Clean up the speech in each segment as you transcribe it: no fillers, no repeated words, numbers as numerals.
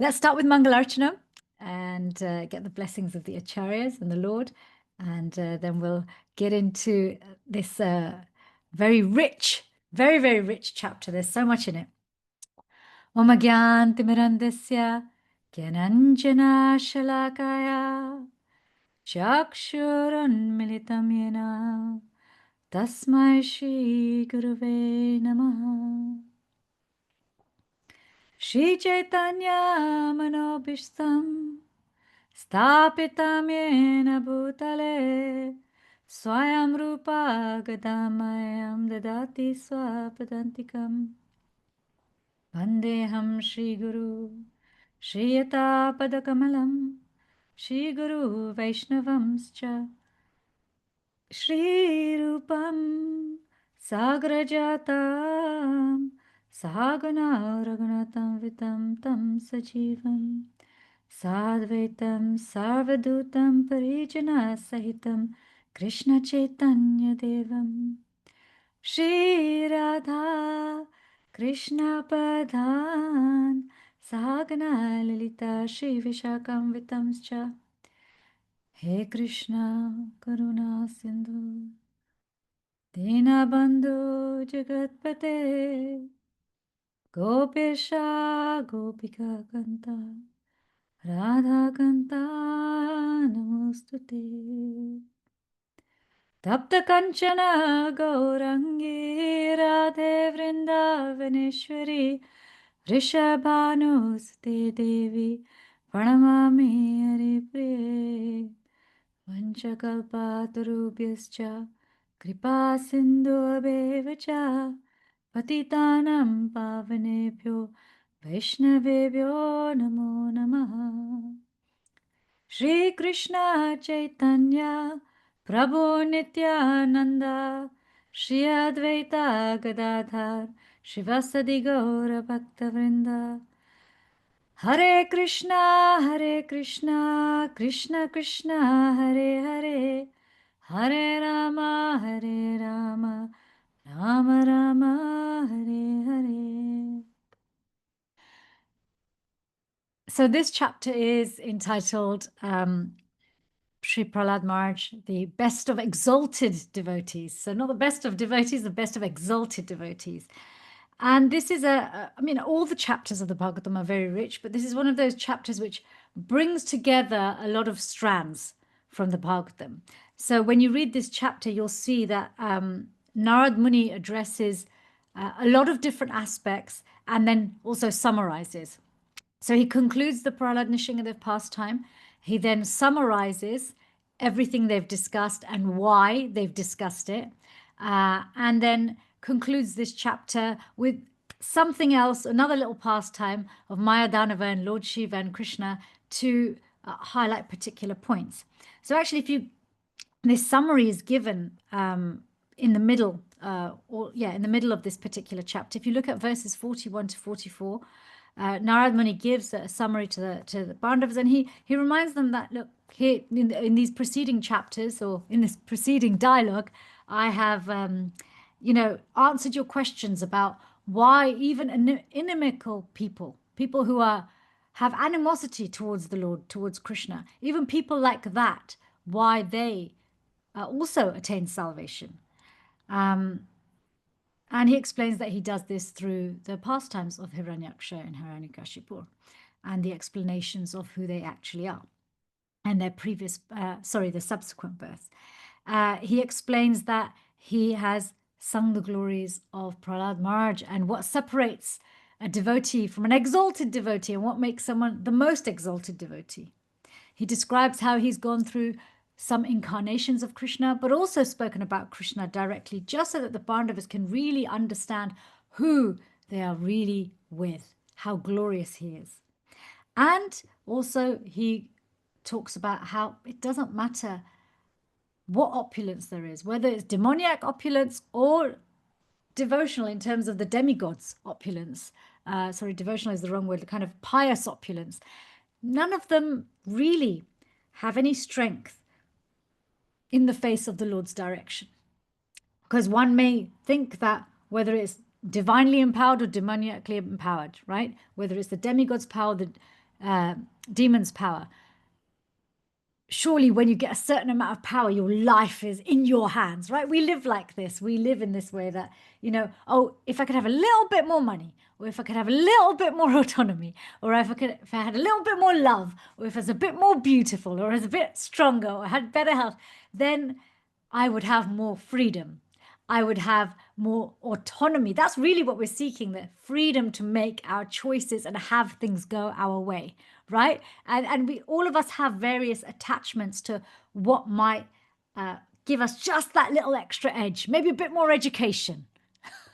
Let's start with Mangalarchana and get the blessings of the Acharyas and the Lord. And then we'll get into this very rich, very, very rich chapter. There's so much in it. Om Gyantimirandasya Gyananjana Shalakaya Chakshurunmilitam Yena Tasmai Shri Guruve Namaha. Shri Chaitanya Manobishtam Stapitam Yena Bhutale Swayam Rupa Gadamayam Dadati Swapadantikam Vandeham Shri Guru Shri Yata Padakamalam Shri Guru Vaishnavamscha Shri Rupam Sagrajatam Sahagana Raghunatam Vitam Tam Sajivam Sadvaitam Sarvadutam Parijana Sahitam Krishna Chaitanya Devam Shri Radha Krishna Padhan Sahagana Lalita Shri Vishakam Vitamscha He Krishna Karuna Sindhu Dinabandhu Jagatpate Gopesha Gopika Kanta Radha Kanta Namostute Tapta Kanchana Gaurangi Radhe Vrindavaneshwari Rishabhanuste Devi Pranamami Haripriye Vanchakalpatarubhyascha Kripa Sindhu cha Patitanam Pavanebhyo Vaishnavebhyo Namo Namaha. Shri Krishna Chaitanya Prabhu Nityananda Shri Advaita Gadadhar Shivasadi Gaura Bhaktavrinda Hare Krishna, Krishna Krishna, Hare Hare, Hare Rama, Rama Rama, Hare Hare. So this chapter is entitled Sri Prahlāda Maharaj, the best of exalted devotees. So not the best of devotees, the best of exalted devotees. And this is I mean, all the chapters of the Bhagavatam are very rich, but this is one of those chapters which brings together a lot of strands from the Bhagavatam. So when you read this chapter, you'll see that Narad Muni addresses a lot of different aspects and then also summarizes. So he concludes the Prahlāda Nishingadev pastime. He then summarizes everything they've discussed and why they've discussed it, and then concludes this chapter with something else, another little pastime of Mayadanava and Lord Shiva and Krishna to highlight particular points. So actually, this summary is given in the middle, in the middle of this particular chapter. If you look at verses 41 to 44, Narad Muni gives a summary to the Pandavas, and he reminds them that, look, here in these preceding chapters, or in this preceding dialogue, I have answered your questions about why even inimical people who have animosity towards the Lord, towards Krishna, even people like that, why they also attain salvation. And he explains that he does this through the pastimes of Hiranyaksha and Hiranyakashipu and the explanations of who they actually are and their the subsequent births. He explains that he has sung the glories of Prahlāda Maharaj and what separates a devotee from an exalted devotee and what makes someone the most exalted devotee. He describes how he's gone through some incarnations of Krishna, but also spoken about Krishna directly, just so that the Pandavas can really understand who they are really with, how glorious he is. And also he talks about how it doesn't matter what opulence there is, whether it's demoniac opulence or devotional in terms of the demigods opulence. Devotional is the wrong word, the kind of pious opulence. None of them really have any strength in the face of the Lord's direction. Because one may think that whether it's divinely empowered or demoniacally empowered, right? Whether it's the demigod's power, demon's power. Surely when you get a certain amount of power, your life is in your hands, right? We live like this. We live in this way that, oh, if I could have a little bit more money, or if I could have a little bit more autonomy, or if I had a little bit more love, or if I was a bit more beautiful, or was a bit stronger, or had better health, then I would have more freedom. I would have more autonomy. That's really what we're seeking, the freedom to make our choices and have things go our way, right? And we all of us have various attachments to what might give us just that little extra edge, maybe a bit more education.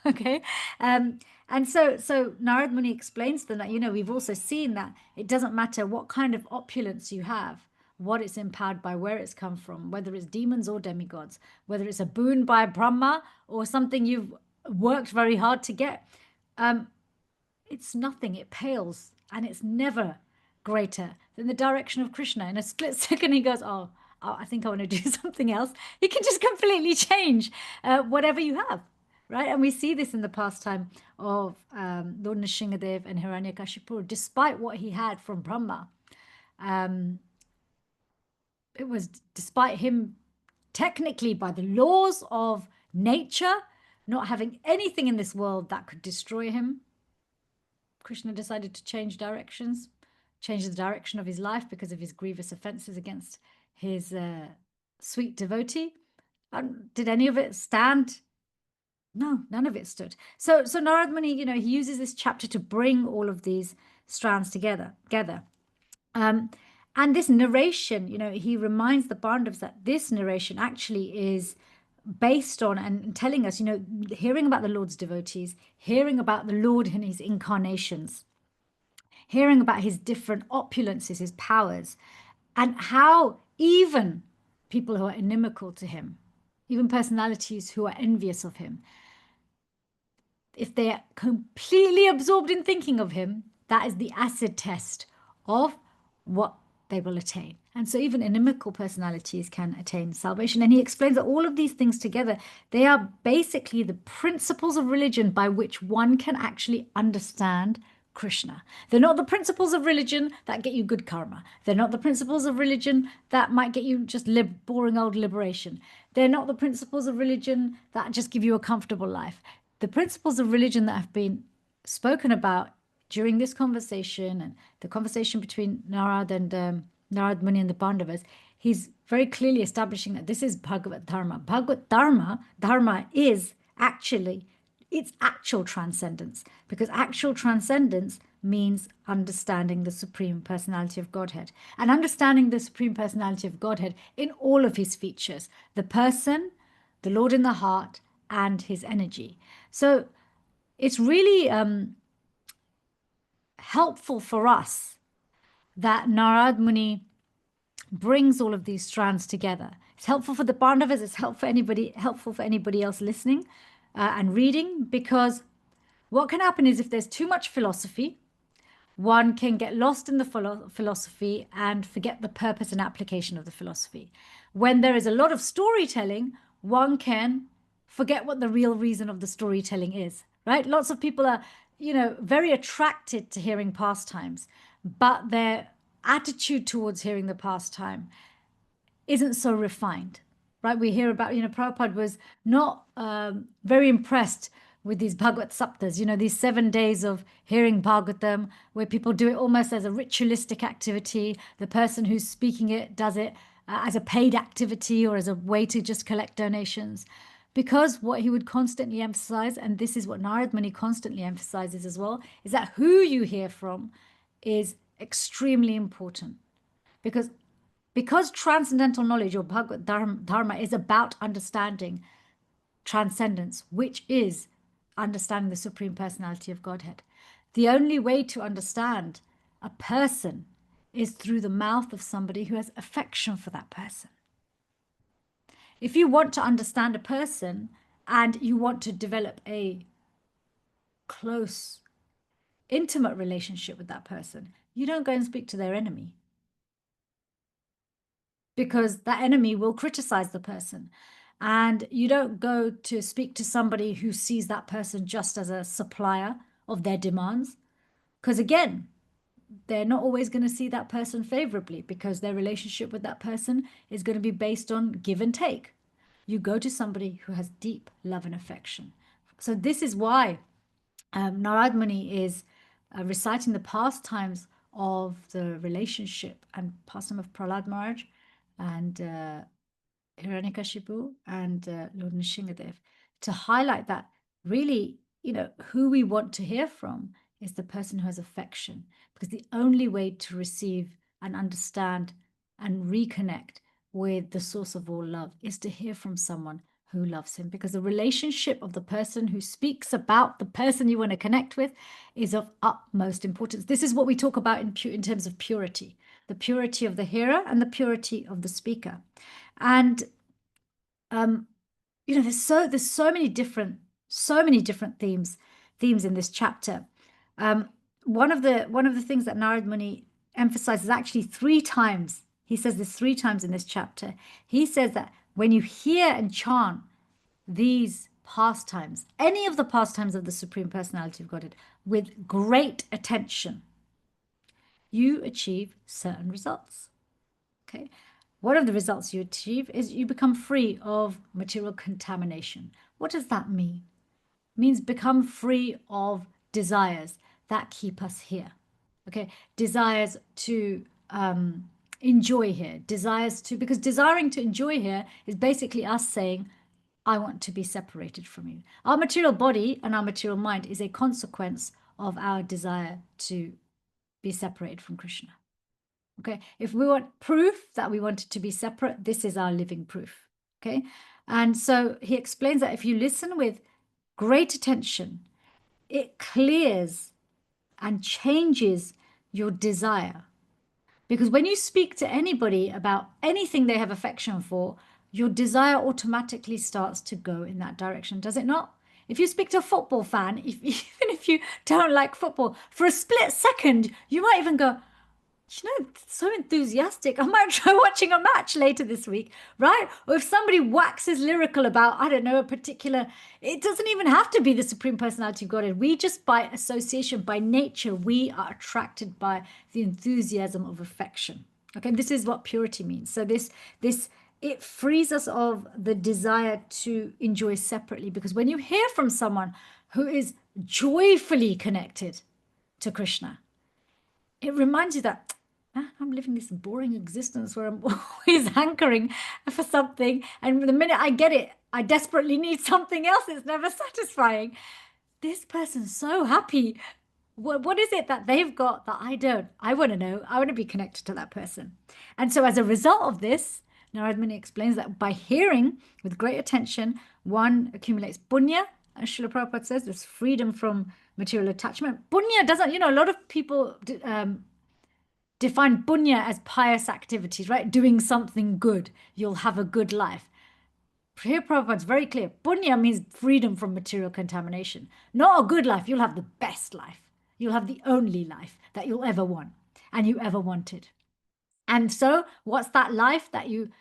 Okay. And so Narad Muni explains to them that, we've also seen that it doesn't matter what kind of opulence you have, what it's empowered by, where it's come from, whether it's demons or demigods, whether it's a boon by Brahma or something you've worked very hard to get. It's nothing, it pales, and it's never greater than the direction of Krishna. In a split second, he goes, oh, I think I want to do something else. He can just completely change whatever you have, right? And we see this in the pastime of Lord Nrsingadev and Hiranyakashipu. Despite what he had from Brahma, it was despite him technically by the laws of nature not having anything in this world that could destroy him. Krishna decided to change directions, change the direction of his life because of his grievous offenses against his sweet devotee. Did any of it stand? No, none of it stood. So Narad Muni, he uses this chapter to bring all of these strands together. And this narration, he reminds the Pandavas that this narration actually is based on and telling us, hearing about the Lord's devotees, hearing about the Lord and his incarnations, hearing about his different opulences, his powers, and how even people who are inimical to him, even personalities who are envious of him, if they are completely absorbed in thinking of him, that is the acid test of what they will attain. And so even inimical personalities can attain salvation. And he explains that all of these things together, they are basically the principles of religion by which one can actually understand Krishna. They're not the principles of religion that get you good karma. They're not the principles of religion that might get you just boring old liberation. They're not the principles of religion that just give you a comfortable life. The principles of religion that have been spoken about during this conversation and the conversation between Narad and Narad Muni and the Pandavas, he's very clearly establishing that this is Bhagavad Dharma. Bhagavad Dharma is actually its actual transcendence, because actual transcendence means understanding the Supreme Personality of Godhead and understanding the Supreme Personality of Godhead in all of his features, the person, the Lord in the heart, and his energy. So it's really helpful for us that Narad Muni brings all of these strands together. It's helpful for the Pandavas, it's helpful for anybody else listening and reading, because what can happen is if there's too much philosophy, one can get lost in the philosophy and forget the purpose and application of the philosophy. When there is a lot of storytelling, one can forget what the real reason of the storytelling is, right? Lots of people are, very attracted to hearing pastimes, but their attitude towards hearing the pastime isn't so refined, right? We hear about, Prabhupada was not very impressed with these Bhagavad Saptas, these 7 days of hearing Bhagavatam, where people do it almost as a ritualistic activity. The person who's speaking it does it as a paid activity or as a way to just collect donations. Because what he would constantly emphasize, and this is what Narad Muni constantly emphasizes as well, is that who you hear from is extremely important. Because transcendental knowledge or Bhagavad Dharma is about understanding transcendence, which is understanding the Supreme Personality of Godhead. The only way to understand a person is through the mouth of somebody who has affection for that person. If you want to understand a person and you want to develop a close, intimate relationship with that person, you don't go and speak to their enemy, because that enemy will criticize the person. And you don't go to speak to somebody who sees that person just as a supplier of their demands, because again, they're not always going to see that person favorably, because their relationship with that person is going to be based on give and take. You go to somebody who has deep love and affection. So this is why Narad Muni is reciting the pastimes of the relationship and pastime of Prahlāda Maharaj and Hiranyakashipu and Lord Nrsingadev, to highlight that really, who we want to hear from is the person who has affection, because the only way to receive and understand and reconnect with the source of all love is to hear from someone who loves him, because the relationship of the person who speaks about the person you want to connect with is of utmost importance. This is what we talk about in terms of purity, the purity of the hearer and the purity of the speaker. And there's so many different themes in this chapter. One of the things that Narad Muni emphasizes actually 3 times. He says this 3 times in this chapter. He says that when you hear and chant these pastimes, any of the pastimes of the Supreme Personality of Godhead, with great attention, you achieve certain results. Okay. One of the results you achieve is you become free of material contamination. What does that mean? It means become free of desires that keep us here. Okay, desires to enjoy here, because desiring to enjoy here is basically us saying, I want to be separated from you. Our material body and our material mind is a consequence of our desire to be separated from Krishna. Okay, if we want proof that we wanted to be separate, this is our living proof. Okay, and so he explains that if you listen with great attention, it clears and changes your desire. Because when you speak to anybody about anything they have affection for, your desire automatically starts to go in that direction, does it not? If you speak to a football fan, even if you don't like football, for a split second, you might even go, so enthusiastic, I might try watching a match later this week, right? Or if somebody waxes lyrical about, I don't know, a particular, it doesn't even have to be the Supreme Personality of Godhead. We just, by association, by nature, we are attracted by the enthusiasm of affection. Okay, this is what purity means. So it frees us of the desire to enjoy separately, because when you hear from someone who is joyfully connected to Krishna, it reminds you that I'm living this boring existence where I'm always hankering for something. And the minute I get it, I desperately need something else. It's never satisfying. This person's so happy. What is it that they've got that I don't? I want to know. I want to be connected to that person. And so as a result of this, Narad Muni explains that by hearing with great attention, one accumulates punya. As Srila Prabhupada says, there's freedom from material attachment. Punya doesn't, a lot of people define punya as pious activities, right? Doing something good, you'll have a good life. Here Prabhupada's very clear. Punya means freedom from material contamination. Not a good life, you'll have the best life. You'll have the only life that you'll ever want and you ever wanted. And so what's that life that you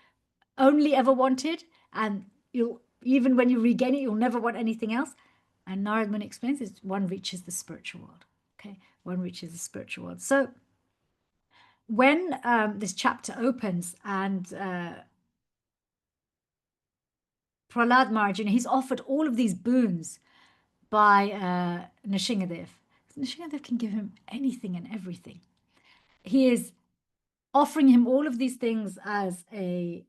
only ever wanted? And even when you regain it, you'll never want anything else. And Narad Muni explains is one reaches the spiritual world. Okay, one reaches the spiritual world. So when this chapter opens and Prahlāda Maharaj, he's offered all of these boons by Nrsingadev. Nrsingadev can give him anything and everything. He is offering him all of these things as a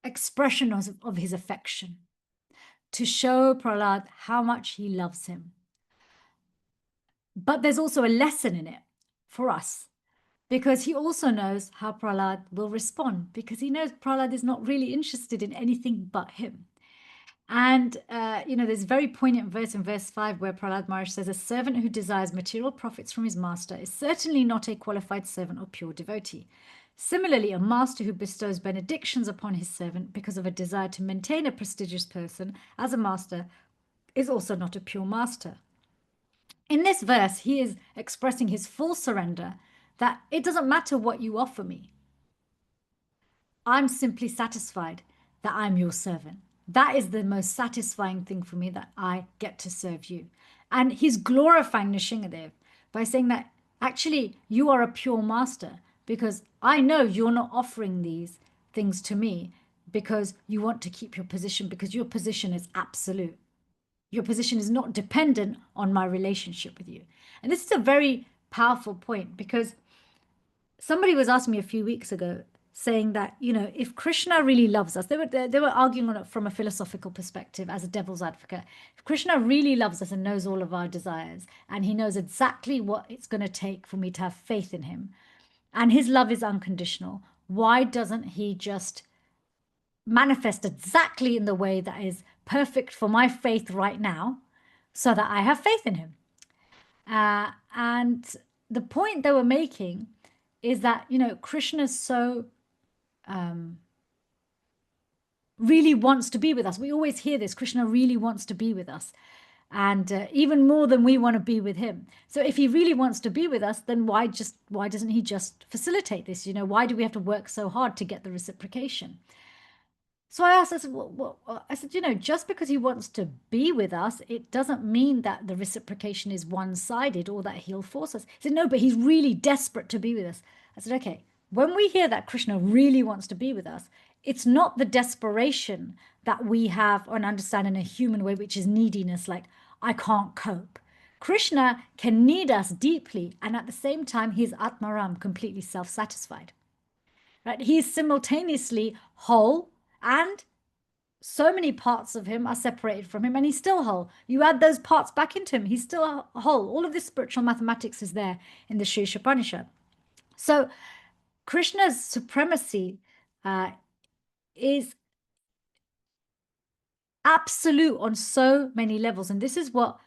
expression of his affection, to show Prahlāda how much he loves him. But there's also a lesson in it for us, because he also knows how Prahlāda will respond, because he knows Prahlāda is not really interested in anything but him. And, there's a very poignant verse in verse 5 where Prahlāda Maharaj says, a servant who desires material profits from his master is certainly not a qualified servant or pure devotee. Similarly, a master who bestows benedictions upon his servant because of a desire to maintain a prestigious person as a master is also not a pure master. In this verse, he is expressing his full surrender, that it doesn't matter what you offer me. I'm simply satisfied that I'm your servant. That is the most satisfying thing for me, that I get to serve you. And he's glorifying Nrsingadev by saying that actually, you are a pure master because I know you're not offering these things to me because you want to keep your position, because your position is absolute. Your position is not dependent on my relationship with you. And this is a very powerful point because somebody was asking me a few weeks ago saying that, if Krishna really loves us, they were arguing on it from a philosophical perspective as a devil's advocate. If Krishna really loves us and knows all of our desires, and he knows exactly what it's going to take for me to have faith in him, and his love is unconditional, why doesn't he just manifest exactly in the way that is perfect for my faith right now so that I have faith in him? And the point they were making is that, Krishna so really wants to be with us. We always hear this. Krishna really wants to be with us. And even more than we want to be with him. So if he really wants to be with us, then why doesn't he just facilitate this? Why do we have to work so hard to get the reciprocation? So I asked, I said, just because he wants to be with us, it doesn't mean that the reciprocation is one-sided or that he'll force us. He said, no, but he's really desperate to be with us. I said, okay, when we hear that Krishna really wants to be with us, it's not the desperation that we have or understand in a human way, which is neediness, like, I can't cope. Krishna can need us deeply, and at the same time, he's Atmaram, completely self-satisfied. Right? He's simultaneously whole, and so many parts of him are separated from him, and he's still whole. You add those parts back into him, he's still whole. All of this spiritual mathematics is there in the Sri Upanishad. So Krishna's supremacy is absolute on so many levels. And this is what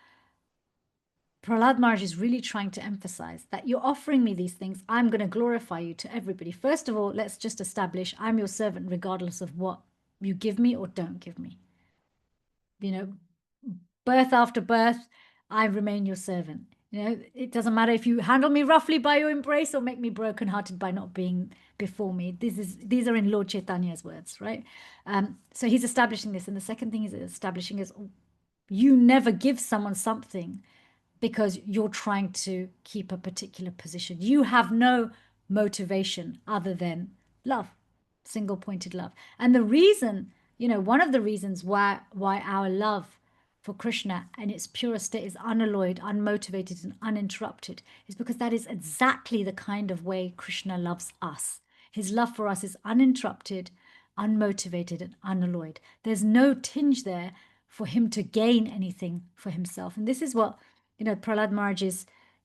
Prahlāda Maharaj is really trying to emphasize, that you're offering me these things. I'm going to glorify you to everybody. First of all, let's just establish I'm your servant regardless of what you give me or don't give me. Birth after birth, I remain your servant. It doesn't matter if you handle me roughly by your embrace or make me brokenhearted by not being before me. These are in Lord Chaitanya's words, right? So he's establishing this. And the second thing he's establishing is you never give someone something because you're trying to keep a particular position. You have no motivation other than love, single-pointed love. And the reason, one of the reasons why our love for Krishna and its purest state is unalloyed, unmotivated, and uninterrupted is because that is exactly the kind of way Krishna loves us. His love for us is uninterrupted, unmotivated, and unalloyed. There's no tinge there for him to gain anything for himself. And this is what Prahlāda Maharaj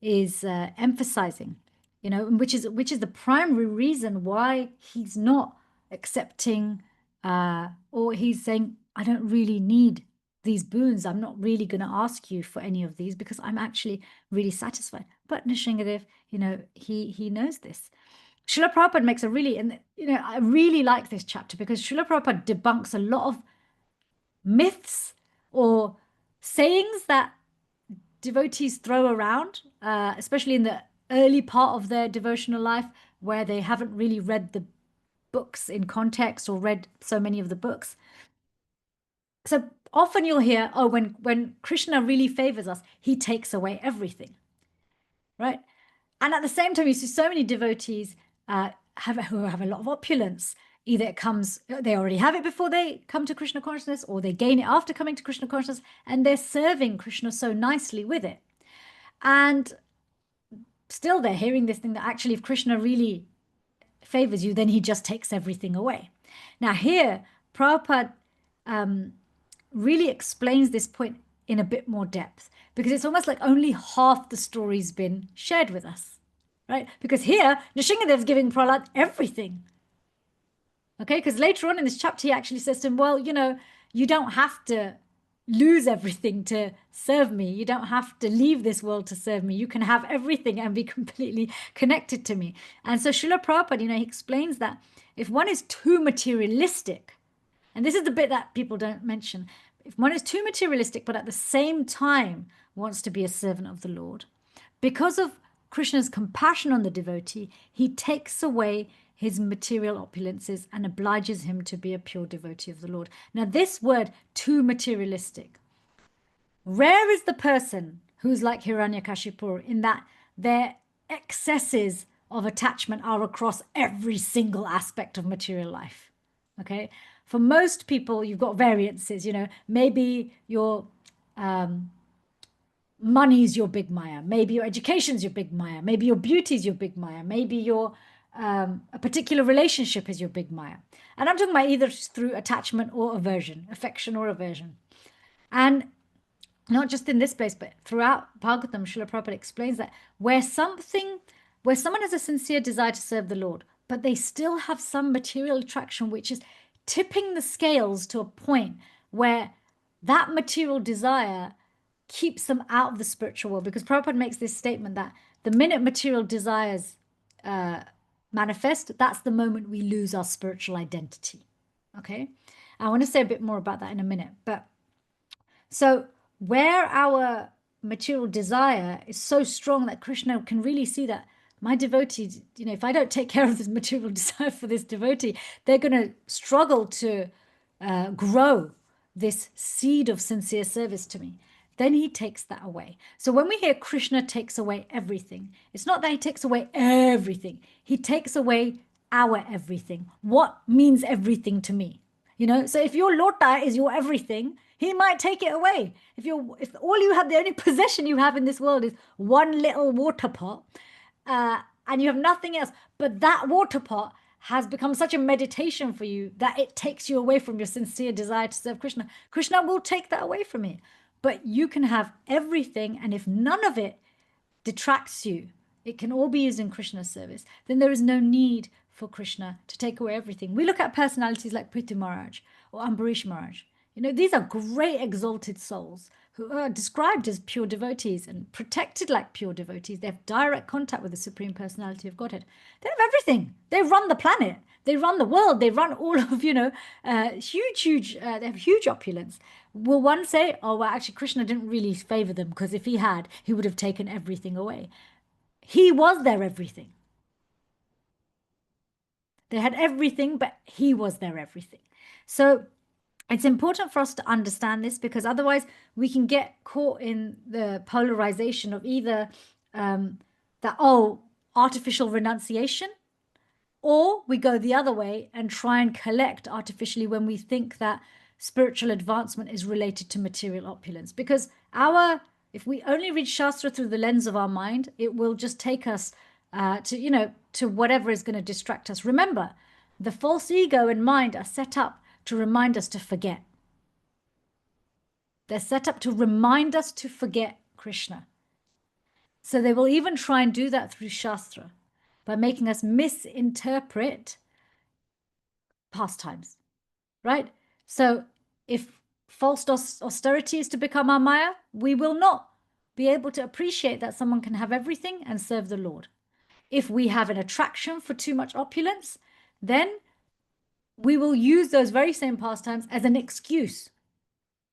is emphasizing, which is the primary reason why he's not accepting or he's saying, I don't really need these boons. I'm not really going to ask you for any of these because I'm actually really satisfied. But Nrsingadev, he knows this. Srila Prabhupada makes a really, and I really like this chapter because Srila Prabhupada debunks a lot of myths or sayings that devotees throw around, especially in the early part of their devotional life where they haven't really read the books in context or read so many of the books. So often you'll hear, oh, when Krishna really favors us, he takes away everything, right? And at the same time, you see so many devotees who have a lot of opulence. Either it comes, they already have it before they come to Krishna consciousness, or they gain it after coming to Krishna consciousness, and they're serving Krishna so nicely with it. And still they're hearing this thing that actually if Krishna really favors you, then he just takes everything away. Now here, Prabhupada really explains this point in a bit more depth because it's almost like only half the story's been shared with us, right? Because here, Nrsingadev's giving Prahlāda everything. Okay, because later on in this chapter, he actually says to him, well, you don't have to lose everything to serve me. You don't have to leave this world to serve me. You can have everything and be completely connected to me. And so Srila Prabhupada, he explains that if one is too materialistic, and this is the bit that people don't mention, if one is too materialistic, but at the same time wants to be a servant of the Lord, because of Krishna's compassion on the devotee, he takes away his material opulences and obliges him to be a pure devotee of the Lord. Now, this word, too materialistic, rare is the person who's like Hiranyakashipu in that they're excesses of attachment are across every single aspect of material life. Okay. For most people, you've got variances, maybe your money is your big Maya, maybe your education is your big Maya, maybe your beauty is your big Maya, maybe your a particular relationship is your big Maya. And I'm talking about either through attachment or aversion, affection or aversion. And not just in this place, but throughout Bhagavatam, Srila Prabhupada explains that where someone has a sincere desire to serve the Lord, but they still have some material attraction, which is tipping the scales to a point where that material desire keeps them out of the spiritual world. Because Prabhupada makes this statement that the minute material desires manifest, that's the moment we lose our spiritual identity. Okay, I want to say a bit more about that in a minute. But so where our material desire is so strong that Krishna can really see that my devotee, if I don't take care of this material desire for this devotee, they're going to struggle to grow this seed of sincere service to me. Then he takes that away. So when we hear Krishna takes away everything, it's not that he takes away everything. He takes away our everything. What means everything to me? So if your lota is your everything, he might take it away. If all you have, the only possession you have in this world is one little water pot, and you have nothing else, but that water pot has become such a meditation for you that it takes you away from your sincere desire to serve Krishna. Krishna will take that away from you. But you can have everything, and if none of it detracts you, it can all be used in Krishna's service, then there is no need for Krishna to take away everything. We look at personalities like Prithu Maharaj or Ambarish Maharaj. These are great exalted souls who are described as pure devotees and protected like pure devotees. They have direct contact with the Supreme Personality of Godhead. They have everything. They run the planet. They run the world. They run all of, huge, they have huge opulence. Will one say, oh, well, actually, Krishna didn't really favor them because if he had, he would have taken everything away. He was their everything. They had everything, but he was their everything. So it's important for us to understand this, because otherwise we can get caught in the polarization of either artificial renunciation, or we go the other way and try and collect artificially when we think that spiritual advancement is related to material opulence. Because if we only read Shastra through the lens of our mind, it will just take us to whatever is going to distract us. Remember, the false ego and mind are set up to remind us to forget. They're set up to remind us to forget Krishna. So they will even try and do that through Shastra by making us misinterpret pastimes, right? So if false austerity is to become our Maya, we will not be able to appreciate that someone can have everything and serve the Lord. If we have an attraction for too much opulence, then we will use those very same pastimes as an excuse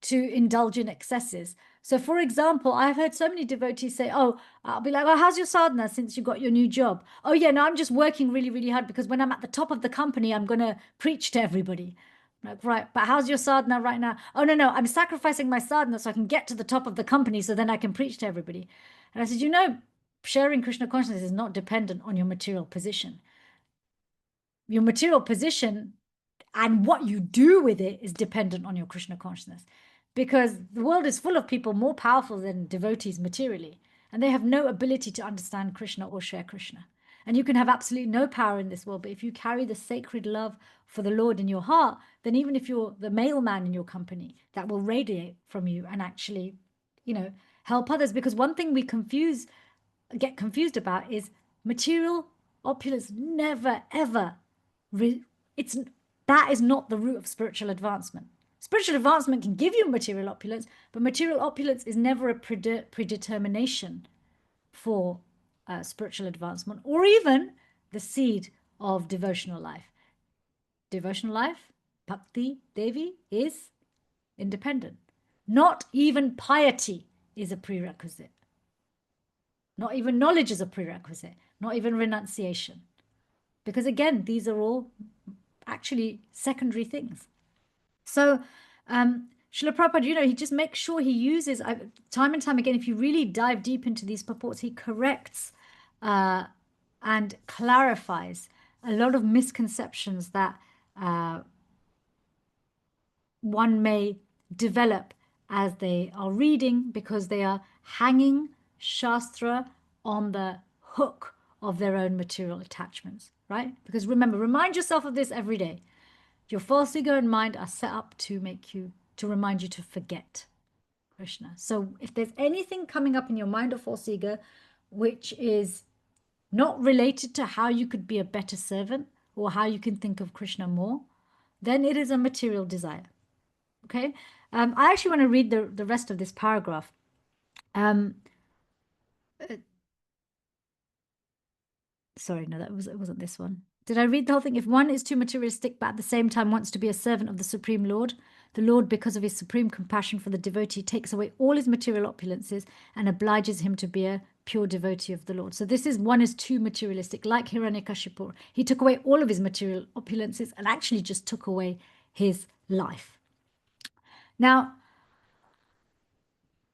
to indulge in excesses. So, for example, I've heard so many devotees say, oh, I'll be like, oh, how's your sadhana since you got your new job? Oh, yeah, no, I'm just working really, really hard because when I'm at the top of the company, I'm going to preach to everybody. I'm like, right, but how's your sadhana right now? Oh, no, I'm sacrificing my sadhana so I can get to the top of the company so then I can preach to everybody. And I said, sharing Krishna consciousness is not dependent on your material position. Your material position and what you do with it is dependent on your Krishna consciousness, because the world is full of people more powerful than devotees materially, and they have no ability to understand Krishna or share Krishna. And you can have absolutely no power in this world, but if you carry the sacred love for the Lord in your heart, then even if you're the mailman in your company, that will radiate from you and actually, help others. Because one thing we get confused about is material opulence never, ever, that is not the root of spiritual advancement. Spiritual advancement can give you material opulence, but material opulence is never a predetermination for spiritual advancement or even the seed of devotional life. Devotional life, bhakti, devi, is independent. Not even piety is a prerequisite. Not even knowledge is a prerequisite. Not even renunciation. Because again, these are all actually secondary things. So Srila Prabhupada, he just makes sure he uses, time and time again, if you really dive deep into these purports, he corrects and clarifies a lot of misconceptions that one may develop as they are reading, because they are hanging Shastra on the hook of their own material attachments, right? Because remember, remind yourself of this every day. Your false ego and mind are set up to remind you to forget Krishna. So if there's anything coming up in your mind or false ego which is not related to how you could be a better servant or how you can think of Krishna more, then it is a material desire. Okay? I actually want to read the rest of this paragraph. Sorry, no, it wasn't this one. Did I read the whole thing? If one is too materialistic but at the same time wants to be a servant of the Supreme Lord, the Lord, because of his supreme compassion for the devotee, takes away all his material opulences and obliges him to be a pure devotee of the Lord. So this is one is too materialistic, like Hiranyakashipu. He took away all of his material opulences and actually just took away his life. Now,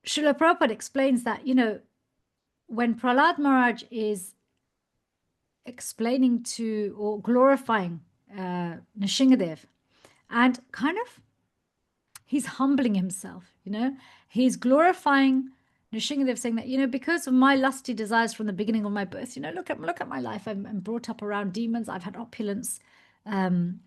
Srila Prabhupada explains that, when Prahlāda Maharaj is explaining to or glorifying Nrsingadev, and kind of he's humbling himself, he's glorifying Nrsingadev, saying that, because of my lusty desires from the beginning of my birth, look at my life. I'm brought up around demons. I've had opulence, from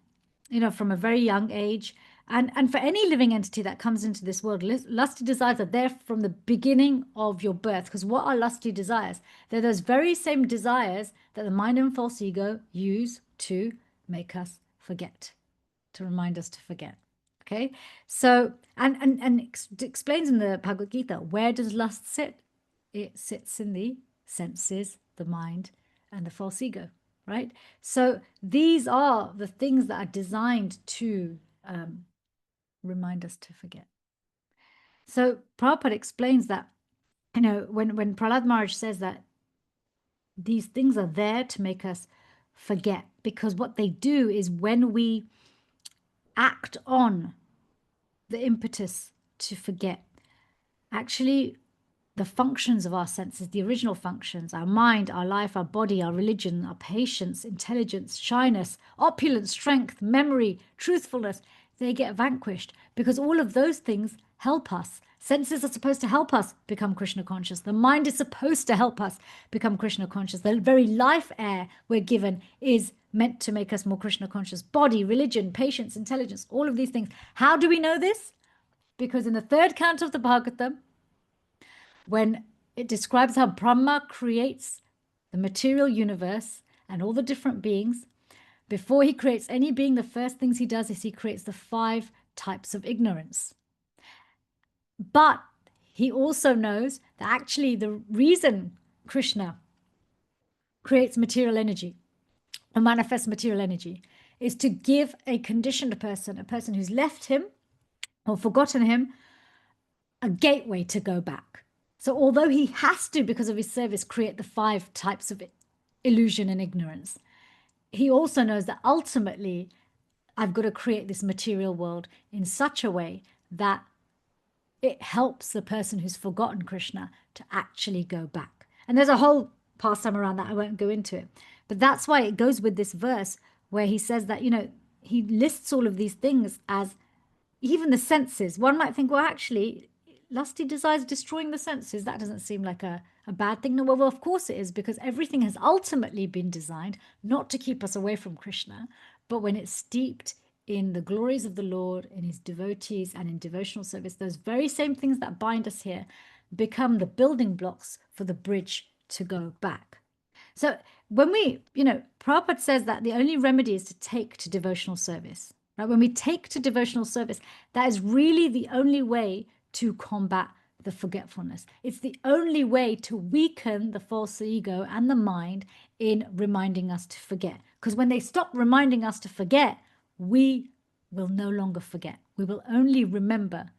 a very young age. And for any living entity that comes into this world, lusty desires are there from the beginning of your birth. Because what are lusty desires? They're those very same desires that the mind and false ego use to make us forget, to remind us to forget. Okay, so it explains in the Bhagavad Gita, where does lust sit? It sits in the senses, the mind, and the false ego, right? So these are the things that are designed to remind us to forget. So Prabhupada explains that, when Prahlāda Maharaj says that these things are there to make us forget, because what they do is when we act on the impetus to forget, actually the functions of our senses, the original functions, our mind, our life, our body, our religion, our patience, intelligence, shyness, opulence, strength, memory, truthfulness, they get vanquished, because all of those things help us. Senses are supposed to help us become Krishna conscious. The mind is supposed to help us become Krishna conscious. The very life air we're given is meant to make us more Krishna conscious. Body, religion, patience, intelligence, all of these things. How do we know this? Because in the third canto of the Bhagavatam, when it describes how Brahma creates the material universe and all the different beings, before he creates any being, the first things he does is he creates the 5 types of ignorance. But he also knows that actually the reason Krishna creates material energy or manifests material energy is to give a conditioned person, a person who's left him or forgotten him, a gateway to go back. So although he has to, because of his service, create the 5 types of illusion and ignorance, he also knows that ultimately I've got to create this material world in such a way that it helps the person who's forgotten Krishna to actually go back. And there's a whole pastime around that. I won't go into it. But that's why it goes with this verse where he says that, he lists all of these things as even the senses. One might think, well, actually, lusty desires destroying the senses, that doesn't seem like a bad thing. No, well, of course it is, because everything has ultimately been designed not to keep us away from Krishna, but when it's steeped in the glories of the Lord, in his devotees, and in devotional service, those very same things that bind us here become the building blocks for the bridge to go back. So when Prabhupada says that the only remedy is to take to devotional service. Right? When we take to devotional service, that is really the only way to combat the forgetfulness. It's the only way to weaken the false ego and the mind in reminding us to forget. Because when they stop reminding us to forget, we will no longer forget. We will only remember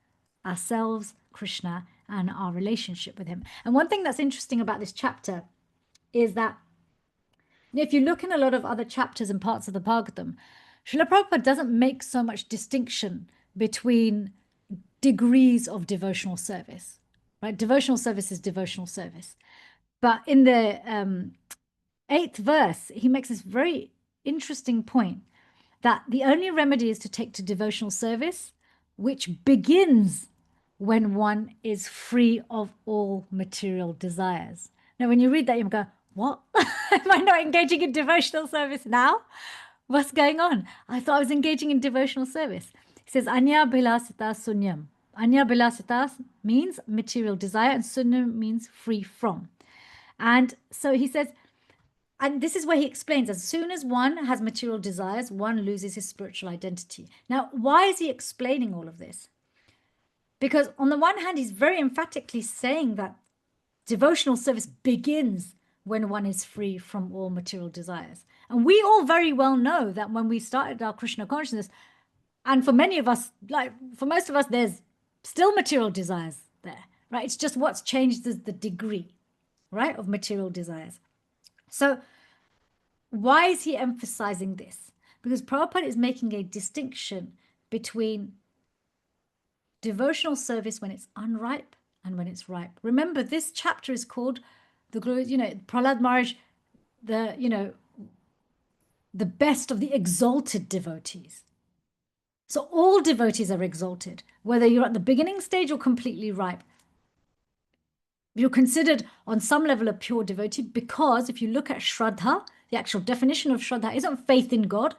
ourselves, Krishna, and our relationship with him. And one thing that's interesting about this chapter is that if you look in a lot of other chapters and parts of the Bhagavatam, Srila Prabhupada doesn't make so much distinction between degrees of devotional service, right? Devotional service is devotional service. But in the 8th verse, he makes this very interesting point that the only remedy is to take to devotional service, which begins when one is free of all material desires. Now, when you read that, you go, what? Am I not engaging in devotional service now? What's going on? I thought I was engaging in devotional service. He says, Anya Bilasita Sunyam. Anya Bilasita means material desire, and Sunyam means free from. And so he says, and this is where he explains, as soon as one has material desires, one loses his spiritual identity. Now, why is he explaining all of this? Because on the one hand, he's very emphatically saying that devotional service begins when one is free from all material desires. And we all very well know that when we started our Krishna consciousness, and for many of us, like for most of us, there's still material desires there, right? It's just what's changed is the degree, right, of material desires. So why is he emphasizing this? Because Prabhupada is making a distinction between devotional service when it's unripe and when it's ripe. Remember, this chapter is called the glory, Prahlāda Maharaj, the best of the exalted devotees. So all devotees are exalted, whether you're at the beginning stage or completely ripe. You're considered on some level a pure devotee because if you look at Shraddha, the actual definition of Shraddha isn't faith in God.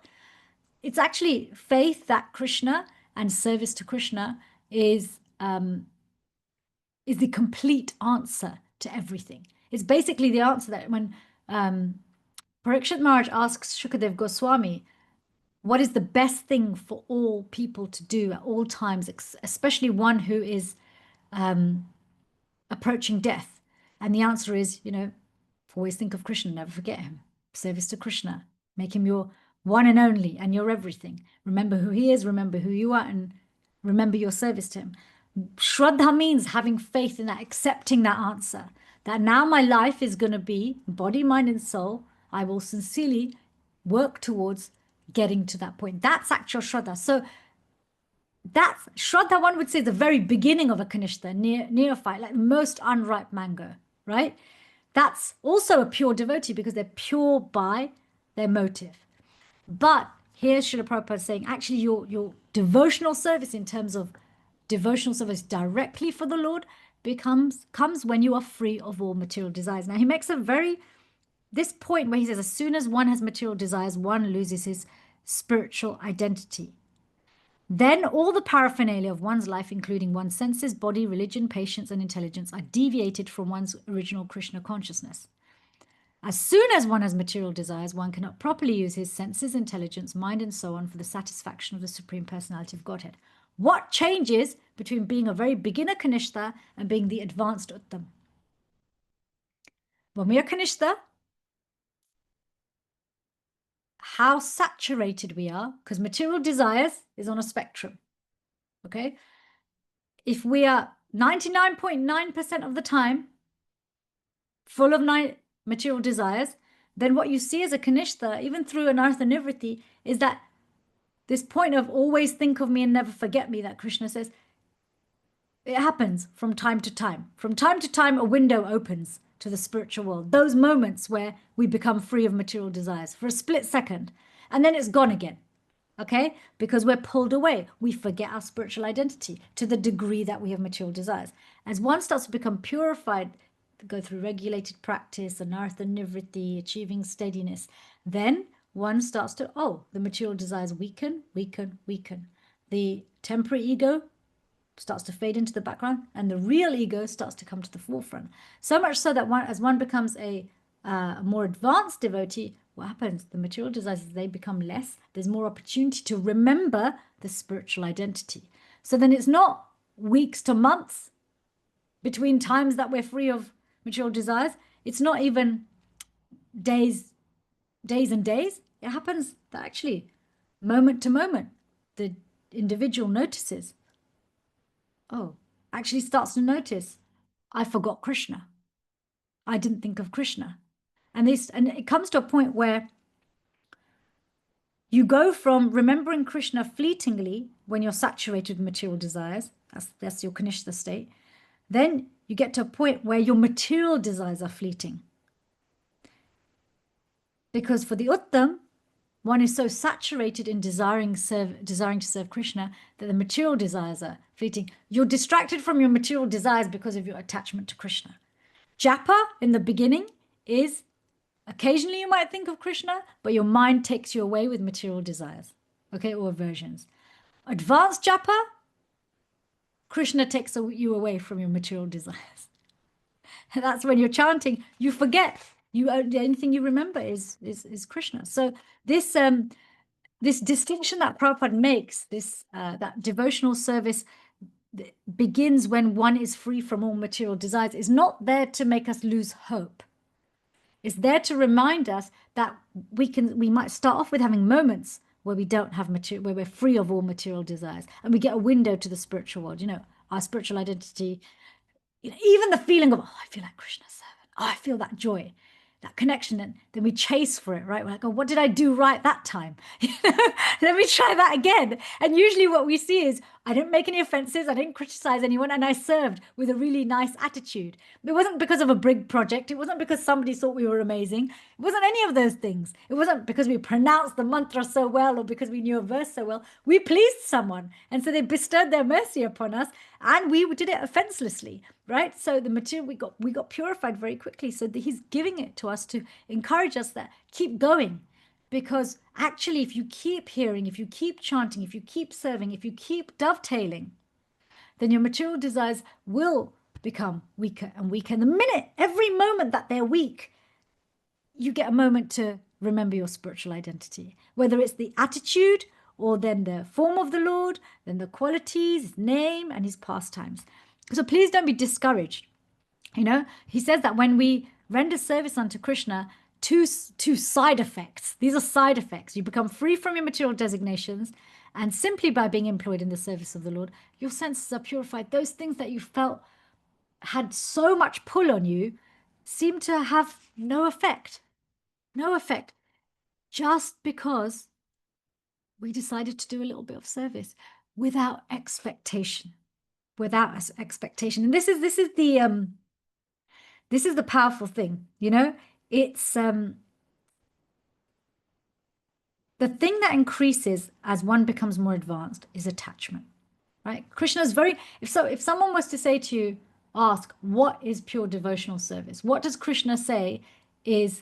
It's actually faith that Krishna and service to Krishna is the complete answer to everything. It's basically the answer that when Parikshit Maharaj asks Shukadev Goswami, what is the best thing for all people to do at all times, especially one who is approaching death? And the answer is, always think of Krishna, never forget him. Service to Krishna, make him your one and only and your everything. Remember who he is, remember who you are, and remember your service to him. Shraddha means having faith in that, accepting that answer, that now my life is going to be body, mind, and soul. I will sincerely work towards getting to that point. That's actual Shraddha. So that's Shraddha, one would say, the very beginning of a Kanishta, neophyte, like the most unripe mango, right? That's also a pure devotee because they're pure by their motive. But here's Srila Prabhupada saying, actually, your devotional service in terms of devotional service directly for the Lord comes when you are free of all material desires. Now, he makes this point where he says, as soon as one has material desires, one loses his spiritual identity. Then all the paraphernalia of one's life, including one's senses, body, religion, patience, and intelligence, are deviated from one's original Krishna consciousness. As soon as one has material desires, one cannot properly use his senses, intelligence, mind, and so on for the satisfaction of the Supreme Personality of Godhead. What changes between being a very beginner Kanishta and being the advanced Uttam? When we are Kanishta, how saturated we are, because material desires is on a spectrum, okay? If we are 99.9% of the time full of material desires, then what you see as a Kanishta, even through an Artha Nivritti, is that this point of always think of me and never forget me that Krishna says, it happens from time to time. From time to time, a window opens to the spiritual world. Those moments where we become free of material desires for a split second, and then it's gone again, okay? Because we're pulled away. We forget our spiritual identity to the degree that we have material desires. As one starts to become purified, go through regulated practice, anartha nivritti, achieving steadiness, then one starts to, the material desires weaken. The temporary ego starts to fade into the background, and the real ego starts to come to the forefront. So much so that as one becomes a more advanced devotee, what happens? The material desires, they become less. There's more opportunity to remember the spiritual identity. So then it's not weeks to months between times that we're free of material desires. It's not even days and days. It happens that actually moment to moment, the individual notices, actually starts to notice, I forgot Krishna. I didn't think of Krishna. And it comes to a point where you go from remembering Krishna fleetingly when you're saturated with material desires, that's your Kanishta state, then you get to a point where your material desires are fleeting. Because for the Uttam, one is so saturated in desiring to serve Krishna that the material desires are fleeting. You're distracted from your material desires because of your attachment to Krishna. Japa in the beginning is occasionally you might think of Krishna, but your mind takes you away with material desires, okay, or aversions. Advanced japa, Krishna takes you away from your material desires. And that's when you're chanting, you forget. The only thing you remember is Krishna. So this this distinction that Prabhupada makes, that devotional service begins when one is free from all material desires, is not there to make us lose hope. It's there to remind us that we might start off with having moments where we don't have where we're free of all material desires, and we get a window to the spiritual world. Our spiritual identity, even the feeling of, oh, I feel like Krishna's servant. Oh, I feel that joy, that connection, and then we chase for it, right? We're like, oh, what did I do right that time? Let me try that again. And usually what we see is, I didn't make any offenses, I didn't criticize anyone, and I served with a really nice attitude. It wasn't because of a big project. It wasn't because somebody thought we were amazing. It wasn't any of those things. It wasn't because we pronounced the mantra so well or because we knew a verse so well. We pleased someone, and so they bestowed their mercy upon us, and we did it offenselessly, right? So the material, we got purified very quickly. So he's giving it to us to encourage us that keep going. Because actually, if you keep hearing, if you keep chanting, if you keep serving, if you keep dovetailing, then your material desires will become weaker and weaker. And the minute, every moment that they're weak, you get a moment to remember your spiritual identity, whether it's the attitude or then the form of the Lord, then the qualities, his name and his pastimes. So please don't be discouraged. He says that when we render service unto Krishna, two side effects. These are side effects. You become free from your material designations, and simply by being employed in the service of the Lord, your senses are purified. Those things that you felt had so much pull on you seem to have no effect. No effect. Just because we decided to do a little bit of service without expectation. Without expectation. And this is the powerful thing, it's the thing that increases as one becomes more advanced is attachment, right? Krishna's if someone was to say to you, ask, what is pure devotional service? What does Krishna say is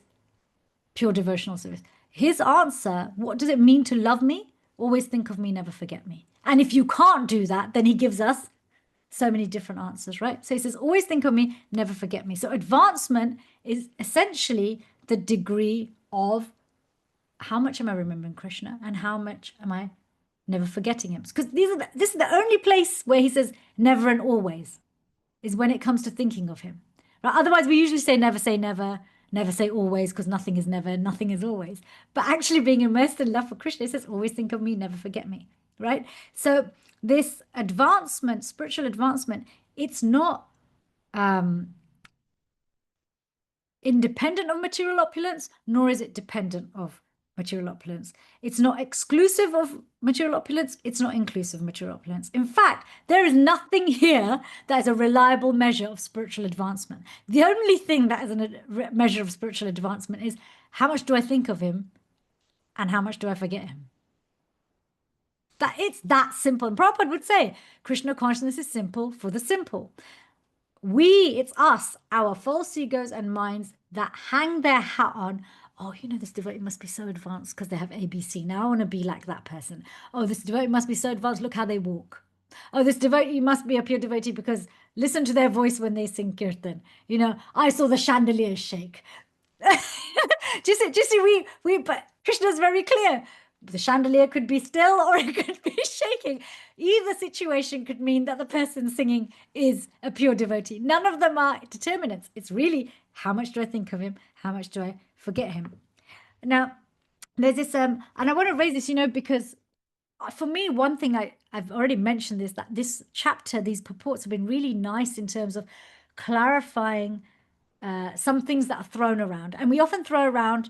pure devotional service? His answer, what does it mean to love me? Always think of me, never forget me. And if you can't do that, then he gives us so many different answers, right? So he says, always think of me, never forget me. So advancement is essentially the degree of how much am I remembering Krishna and how much am I never forgetting him? Because this is the only place where he says never and always is when it comes to thinking of him. Right? Otherwise, we usually say never, never say always, because nothing is never, nothing is always. But actually being immersed in love for Krishna, it says always think of me, never forget me, right? So this advancement, spiritual advancement, it's not independent of material opulence, nor is it dependent of material opulence. It's not exclusive of material opulence. It's not inclusive of material opulence. In fact, there is nothing here that is a reliable measure of spiritual advancement. The only thing that is a measure of spiritual advancement is how much do I think of him and how much do I forget him? That it's that simple. And Prabhupada would say, Krishna consciousness is simple for the simple. It's us, our false egos and minds that hang their hat on, oh, this devotee must be so advanced because they have ABC. Now I want to be like that person. Oh, this devotee must be so advanced. Look how they walk. Oh, this devotee must be a pure devotee because listen to their voice when they sing kirtan. I saw the chandeliers shake. Just see, but Krishna's very clear. The chandelier could be still or it could be shaking. Either situation could mean that the person singing is a pure devotee. None of them are determinants. It's really how much do I think of him? How much do I forget him? Now, there's this, and I want to raise this, because for me, one thing I've already mentioned is that this chapter, these purports have been really nice in terms of clarifying some things that are thrown around. And we often throw around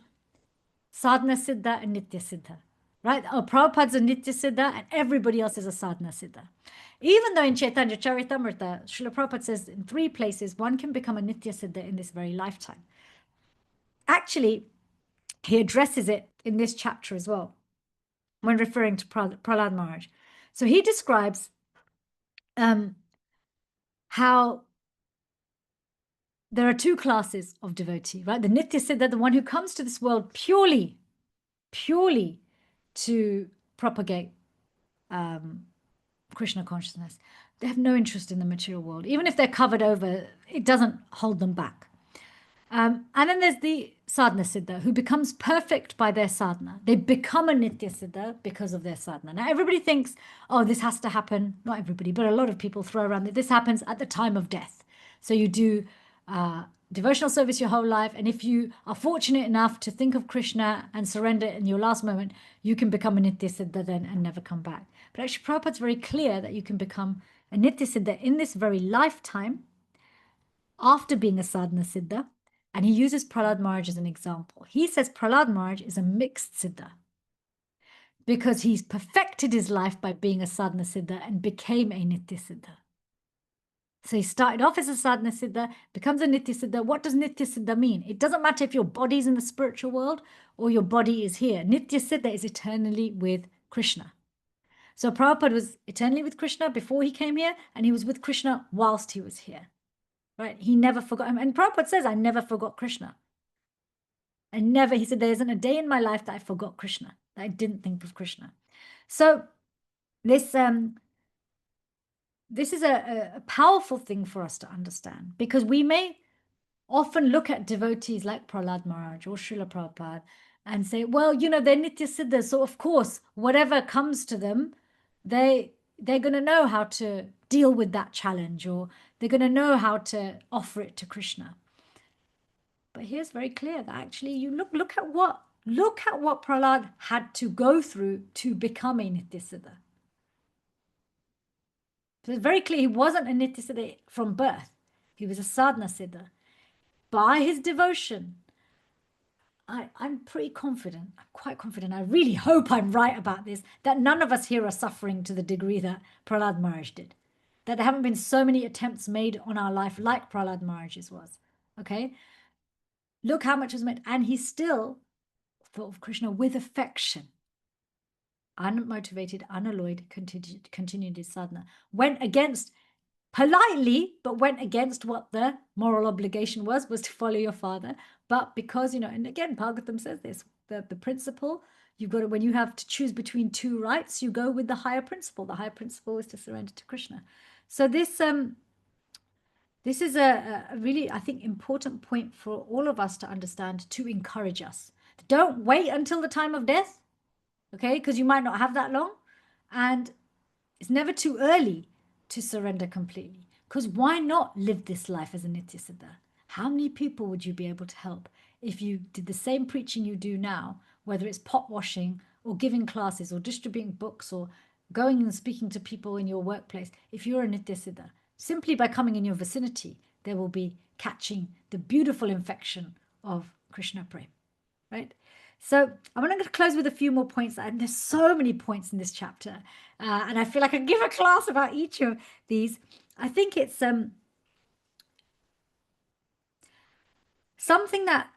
sadhana siddha and nitya siddha. Right? Oh, Prabhupada's a Nitya Siddha and everybody else is a Sadhana Siddha. Even though in Chaitanya Charitamrita, Srila Prabhupada says in 3 places, one can become a Nitya Siddha in this very lifetime. Actually, He addresses it in this chapter as well when referring to Prahlāda Maharaj. So he describes how there are two classes of devotee, right? The Nitya Siddha, the one who comes to this world purely to propagate Krishna consciousness. They have no interest in the material world. Even if they're covered over, it doesn't hold them back. And then there's the sadhana siddha, who becomes perfect by their sadhana. They become a nitya siddha because of their sadhana. Now, everybody thinks, oh, this has to happen. Not everybody, but a lot of people throw around that this happens at the time of death. So you do devotional service your whole life. And if you are fortunate enough to think of Krishna and surrender in your last moment, you can become a nitya siddha then and never come back. But actually, Prabhupada's very clear that you can become a nitya siddha in this very lifetime after being a sadhana siddha. And he uses Prahlāda Maharaj as an example. He says Prahlāda Maharaj is a mixed siddha because he's perfected his life by being a sadhana siddha and became a nitya siddha. So he started off as a sadhana siddha, becomes a nitya siddha. What does nitya siddha mean? It doesn't matter if your body's in the spiritual world or your body is here. Nitya siddha is eternally with Krishna. So Prabhupada was eternally with Krishna before he came here, and he was with Krishna whilst he was here. Right? He never forgot him. And Prabhupada says, I never forgot Krishna. He said, there isn't a day in my life that I forgot Krishna, that I didn't think of Krishna. So this is a powerful thing for us to understand, because we may often look at devotees like Prahlāda Maharaj or Srila Prabhupada and say, well, they're nitya siddhas, so of course, whatever comes to them, they're going to know how to deal with that challenge, or they're going to know how to offer it to Krishna. But here's very clear that actually you look at what Prahlāda had to go through to become a nitya siddha. So it's very clear he wasn't a nitya siddha from birth. He was a sadhana siddha. By his devotion, I'm pretty confident, I'm quite confident, I really hope I'm right about this, that none of us here are suffering to the degree that Prahlāda Maharaj did. That there haven't been so many attempts made on our life like Prahlāda Maharaj's was. Okay? Look how much was made. And he still thought of Krishna with affection. Unmotivated, unalloyed, continued his sadhana. Went against, politely, but went against what the moral obligation was to follow your father. But because, and again, Bhagavatam says this, the principle, you've got to, when you have to choose between two rights, you go with the higher principle. The higher principle is to surrender to Krishna. So this is a really, I think, important point for all of us to understand, to encourage us. Don't wait until the time of death, okay? Because you might not have that long. And it's never too early to surrender completely. Because why not live this life as a nitya siddha? How many people would you be able to help if you did the same preaching you do now, whether it's pot washing or giving classes or distributing books or going and speaking to people in your workplace? If you're a nitya siddha, simply by coming in your vicinity, there will be catching the beautiful infection of Krishna Prem, right? So I'm going to close with a few more points. And there's so many points in this chapter. And I feel like I can give a class about each of these. I think it's something that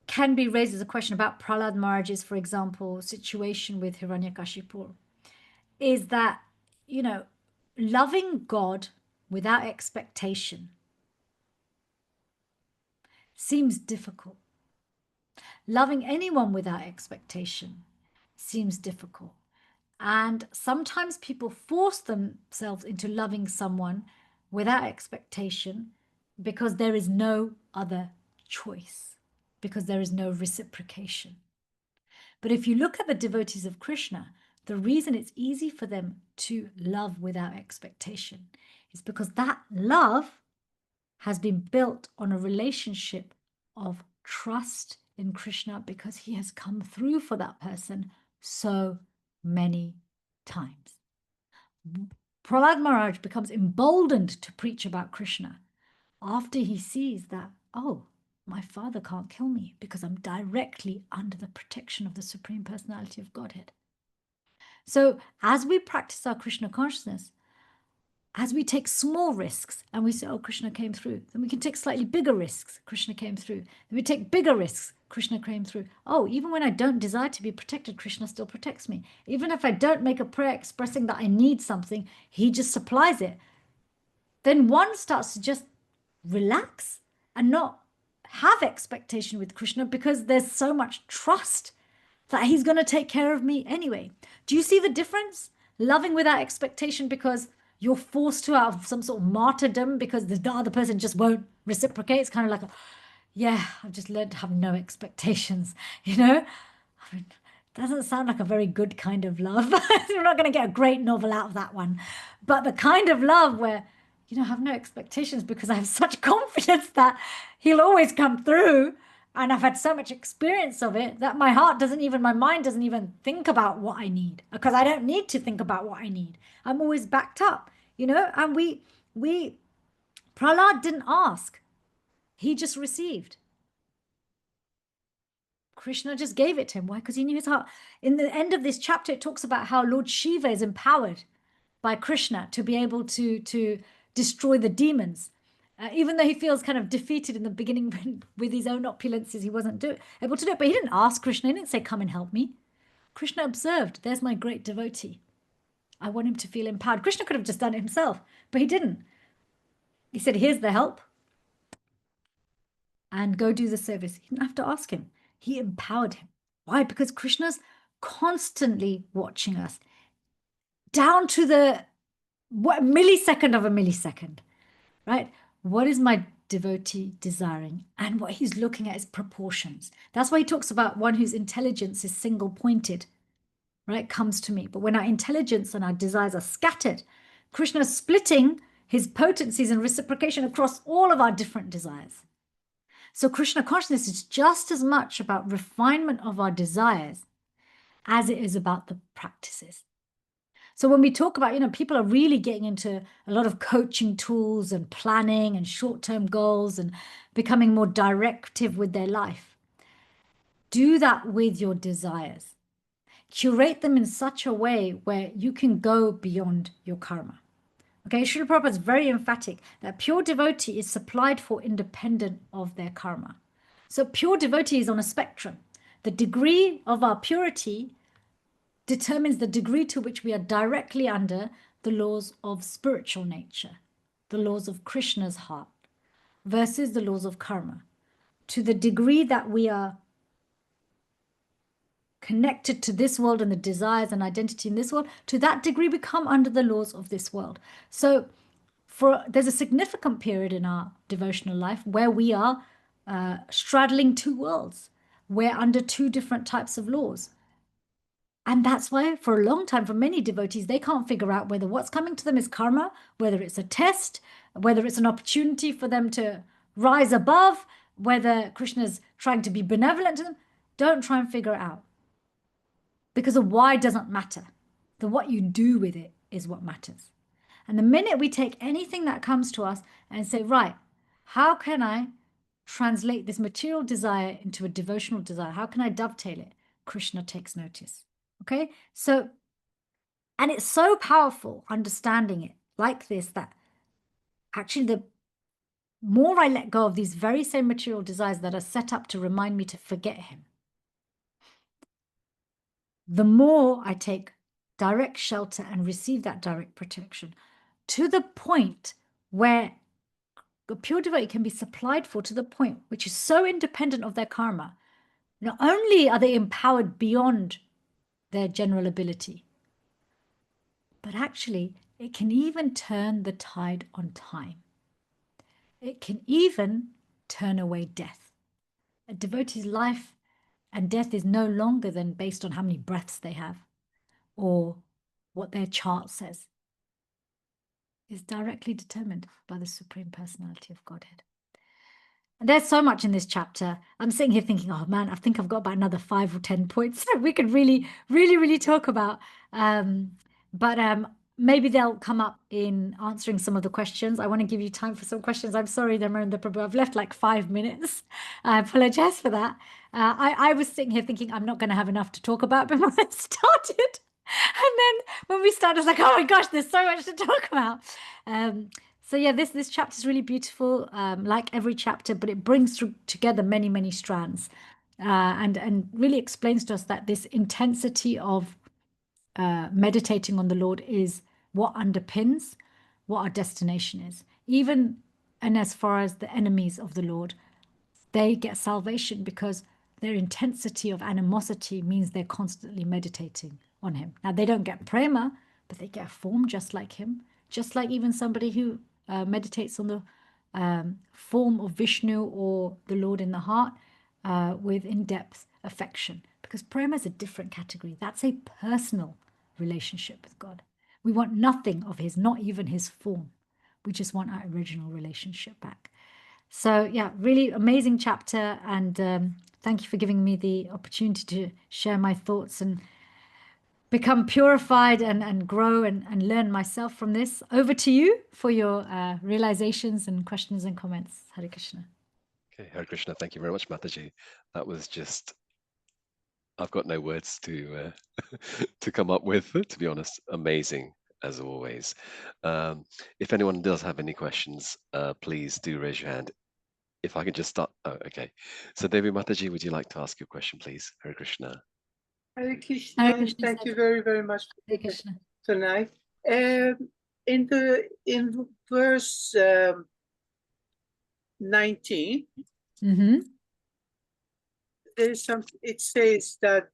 can be raised as a question about Prahlāda Maharaj's, for example, situation with Hiranyakashipu, is that, loving God without expectation seems difficult. Loving anyone without expectation seems difficult. And sometimes people force themselves into loving someone without expectation because there is no other choice, because there is no reciprocation. But if you look at the devotees of Krishna, the reason it's easy for them to love without expectation is because that love has been built on a relationship of trust in Krishna, because he has come through for that person so many times. Prahlāda Maharaj becomes emboldened to preach about Krishna after he sees that, oh, my father can't kill me because I'm directly under the protection of the Supreme Personality of Godhead. So as we practice our Krishna consciousness, as we take small risks and we say, oh, Krishna came through, then we can take slightly bigger risks, Krishna came through. Then we take bigger risks, Krishna came through. Oh, even when I don't desire to be protected, Krishna still protects me. Even if I don't make a prayer expressing that I need something, he just supplies it. Then one starts to just relax and not have expectation with Krishna because there's so much trust that he's going to take care of me anyway. Do you see the difference? Loving without expectation because you're forced to have some sort of martyrdom because the other person just won't reciprocate. It's kind of like, yeah, I've just learned to have no expectations, you know? I mean, doesn't sound like a very good kind of love. We're not going to get a great novel out of that one. But the kind of love where, I have no expectations because I have such confidence that he'll always come through. And I've had so much experience of it that my mind doesn't even think about what I need because I don't need to think about what I need. I'm always backed up, and Prahlāda didn't ask. He just received. Krishna just gave it to him. Why? Because he knew his heart. In the end of this chapter, it talks about how Lord Shiva is empowered by Krishna to be able to destroy the demons. Even though he feels kind of defeated in the beginning with his own opulences, he wasn't able to do it. But he didn't ask Krishna. He didn't say, come and help me. Krishna observed, there's my great devotee. I want him to feel empowered. Krishna could have just done it himself, but he didn't. He said, here's the help. And go do the service. He didn't have to ask him. He empowered him. Why? Because Krishna's constantly watching us down to the millisecond of a millisecond, right? What is my devotee desiring? And what he's looking at is proportions. That's why he talks about one whose intelligence is single pointed, right? Comes to me. But when our intelligence and our desires are scattered, Krishna is splitting his potencies and reciprocation across all of our different desires. So Krishna consciousness is just as much about refinement of our desires as it is about the practices. So when we talk about, people are really getting into a lot of coaching tools and planning and short-term goals and becoming more directive with their life. Do that with your desires. Curate them in such a way where you can go beyond your karma. Okay, Srila Prabhupada is very emphatic that pure devotee is supplied for independent of their karma. So pure devotee is on a spectrum. The degree of our purity determines the degree to which we are directly under the laws of spiritual nature, the laws of Krishna's heart, versus the laws of karma. To the degree that we are connected to this world and the desires and identity in this world, to that degree we come under the laws of this world. So there's a significant period in our devotional life where we are straddling two worlds. We're under two different types of laws. And that's why for a long time, for many devotees, they can't figure out whether what's coming to them is karma, whether it's a test, whether it's an opportunity for them to rise above, whether Krishna's trying to be benevolent to them. Don't try and figure it out. Because the why doesn't matter. The what you do with it is what matters. And the minute we take anything that comes to us and say, right, how can I translate this material desire into a devotional desire? How can I dovetail it? Krishna takes notice. Okay, so, and it's so powerful understanding it like this that actually the more I let go of these very same material desires that are set up to remind me to forget him, the more I take direct shelter and receive that direct protection to the point where a pure devotee can be supplied for to the point which is so independent of their karma. Not only are they empowered beyond their general ability, but actually it can even turn the tide on time. It can even turn away death. A devotee's life and death is no longer than based on how many breaths they have or what their chart says. It's directly determined by the Supreme Personality of Godhead. And there's so much in this chapter. I'm sitting here thinking, oh man, I think I've got about another 5 or 10 points that we could really, really, really talk about. But maybe they'll come up in answering some of the questions. I want to give you time for some questions. I'm sorry, Dhamarendra Prabhu, I've left like 5 minutes. I apologize for that. I was sitting here thinking I'm not going to have enough to talk about before I started. And then when we started, I was like, oh my gosh, there's so much to talk about. So yeah, this chapter is really beautiful, like every chapter, but it brings together many, many strands. and really explains to us that this intensity of meditating on the Lord is what underpins what our destination is. Even and as far as the enemies of the Lord, they get salvation because their intensity of animosity means they're constantly meditating on him. Now, they don't get prema, but they get a form just like him, just like even somebody who meditates on the form of Vishnu or the Lord in the heart with in-depth affection. Because prema is a different category. That's a personal relationship with God. We want nothing of his, not even his form. We just want our original relationship back. So yeah, really amazing chapter, and thank you for giving me the opportunity to share my thoughts and become purified and grow and learn myself from this. Over to you for your realizations and questions and comments. Hare Krishna. Okay, Hare Krishna, thank you very much, Mataji. That was just, I've got no words to to come up with, to be honest. Amazing, as always. If anyone does have any questions, please do raise your hand. If I can just start. Oh, okay. So Devi Mataji, would you like to ask your question, please? Hare Krishna. Hare Krishna. Hare Krishna. Thank you very, very much Hare Krishna. tonight. In verse 19, there is something. It says that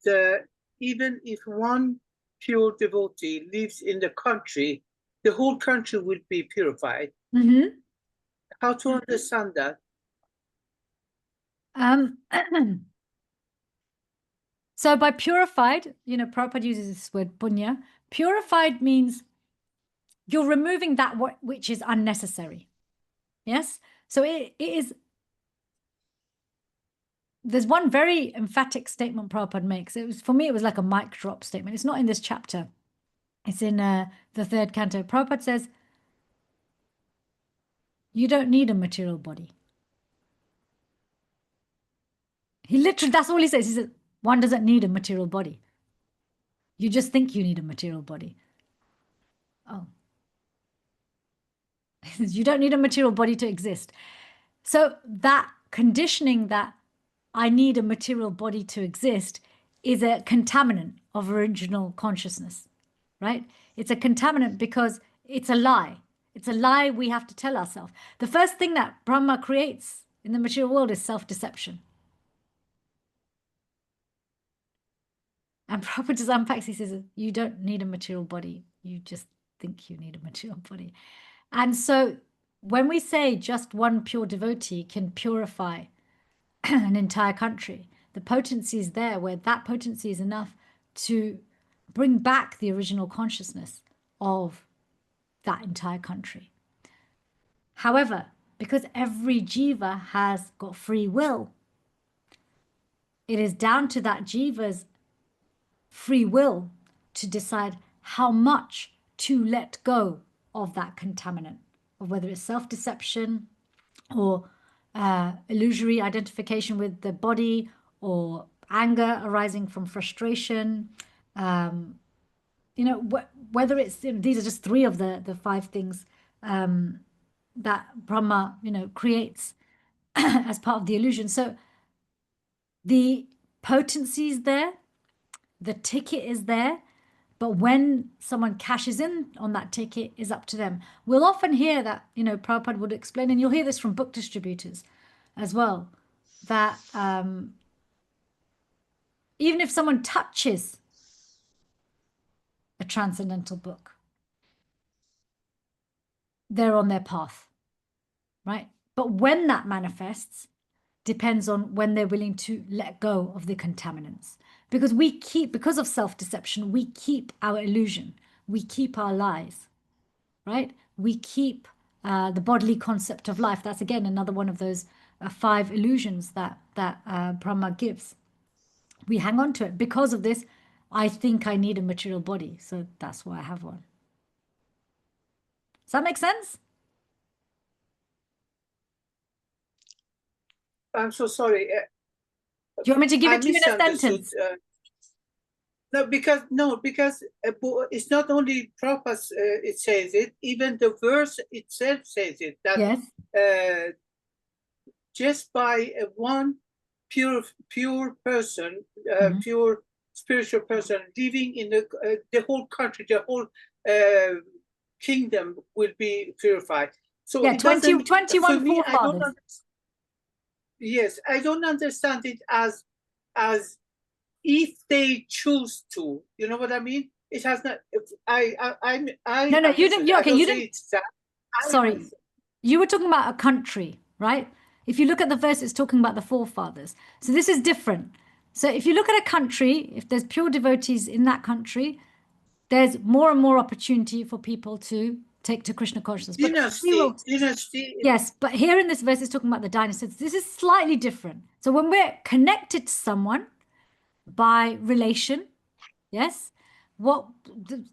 even if one pure devotee lives in the country, the whole country will be purified. How to understand that? So by purified, Prabhupada uses this word punya. Purified means you're removing that which is unnecessary. Yes? So it is. There's one very emphatic statement Prabhupada makes. For me, it was like a mic drop statement. It's not in this chapter. It's in the third canto. Prabhupada says, you don't need a material body. He literally, that's all he says. He says, one doesn't need a material body. You just think you need a material body. Oh. He says, you don't need a material body to exist. So that conditioning that I need a material body to exist is a contaminant of original consciousness, right? It's a contaminant because it's a lie. It's a lie we have to tell ourselves. The first thing that Brahma creates in the material world is self-deception. And Prabhupada just unpacks, he says, you don't need a material body. You just think you need a material body. And so when we say just one pure devotee can purify an entire country, the potency is there, where that potency is enough to bring back the original consciousness of that entire country. However, because every jiva has got free will, it is down to that jiva's free will to decide how much to let go of that contaminant, or whether it's self-deception or illusory identification with the body, or anger arising from frustration. Whether it's, these are just three of the five things that Brahma, creates as part of the illusion. So the potency is there, the ticket is there, but when someone cashes in on that ticket is up to them. We'll often hear that, Prabhupada would explain, and you'll hear this from book distributors as well, that even if someone touches a transcendental book, they're on their path, right? But when that manifests depends on when they're willing to let go of the contaminants. Because because of self-deception, we keep our illusion, we keep our lies, right? We keep the bodily concept of life. That's again another one of those 5 illusions that Brahma gives. We hang on to it. Because of this, I think I need a material body, so that's why I have one. Does that make sense? I'm so sorry. Do you want me to give it to you in a sentence? No, because it's not only Prabhupada it says it, even the verse itself says it, that yes. Just by one pure person, pure spiritual person living in the whole country, the whole kingdom will be purified. So yeah, it doesn't, 21 for me, forefathers. Yes, I don't understand it as if they choose to. You know what I mean? It has not. No, you didn't. Okay, you didn't. Sorry, you were talking about a country, right? If you look at the verse, it's talking about the forefathers. So this is different. So if you look at a country, if there's pure devotees in that country, there's more and more opportunity for people to take to Krishna consciousness. Dynasty. Yes, but here in this verse, it's talking about the dynasties. This is slightly different. So when we're connected to someone by relation, yes, what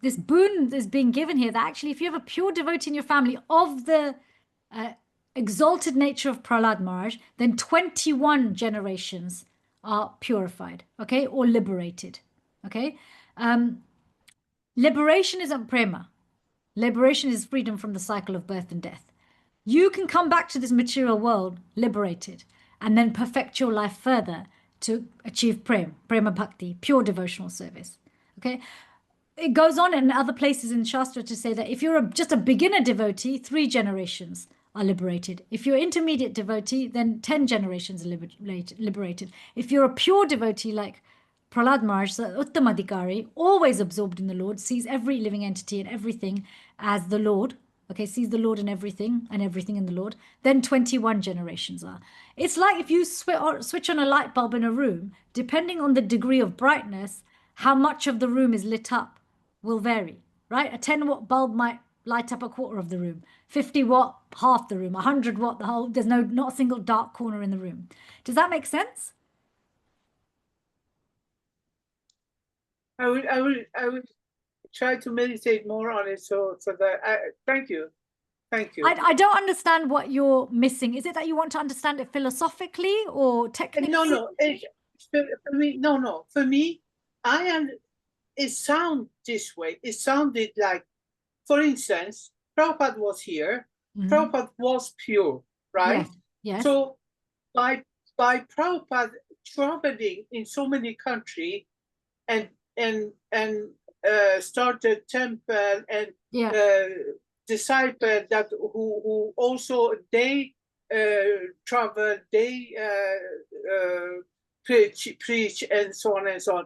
this boon is being given here, that actually if you have a pure devotee in your family of the exalted nature of Prahlāda Maharaj, then 21 generations are purified, okay, or liberated, okay. Liberation isn't prema. Liberation is freedom from the cycle of birth and death. You can come back to this material world liberated and then perfect your life further to achieve prema bhakti, pure devotional service. Okay. It goes on in other places in Shastra to say that if you're just a beginner devotee, 3 generations are liberated. If you're intermediate devotee, then 10 generations are liberated. If you're a pure devotee like Prahlāda Maharaj, the Uttamadhikari, always absorbed in the Lord, sees every living entity and everything as the Lord, okay, sees the Lord in everything and everything in the Lord, then 21 generations are. It's like if you switch on a light bulb in a room, depending on the degree of brightness, how much of the room is lit up will vary, right? A 10-watt bulb might light up a quarter of the room, 50-watt, half the room, 100-watt, the whole, there's not a single dark corner in the room. Does that make sense? I will try to meditate more on it. So that thank you. I don't understand what you're missing. Is it that you want to understand it philosophically or technically? No. For me, no. For me, it sounds this way. It sounded like, for instance, Prabhupada was here. Prabhupada was pure, right? Yes. So by Prabhupada traveling in so many countries and started temple and disciple that who also they travel, they preach and so on and so on.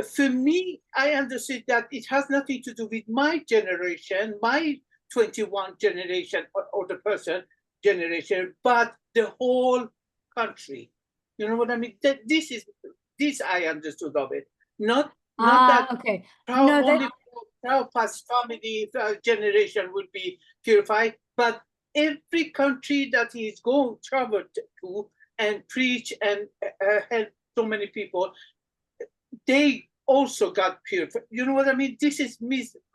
For me, I understood that it has nothing to do with my generation, my 21 generation or the person generation, but the whole country. You know what I mean? This I understood of it. Not that okay. only Prabhupada's family generation would be purified, but every country that he is going travel to and preach and help so many people, they also got purified. You know what I mean? This is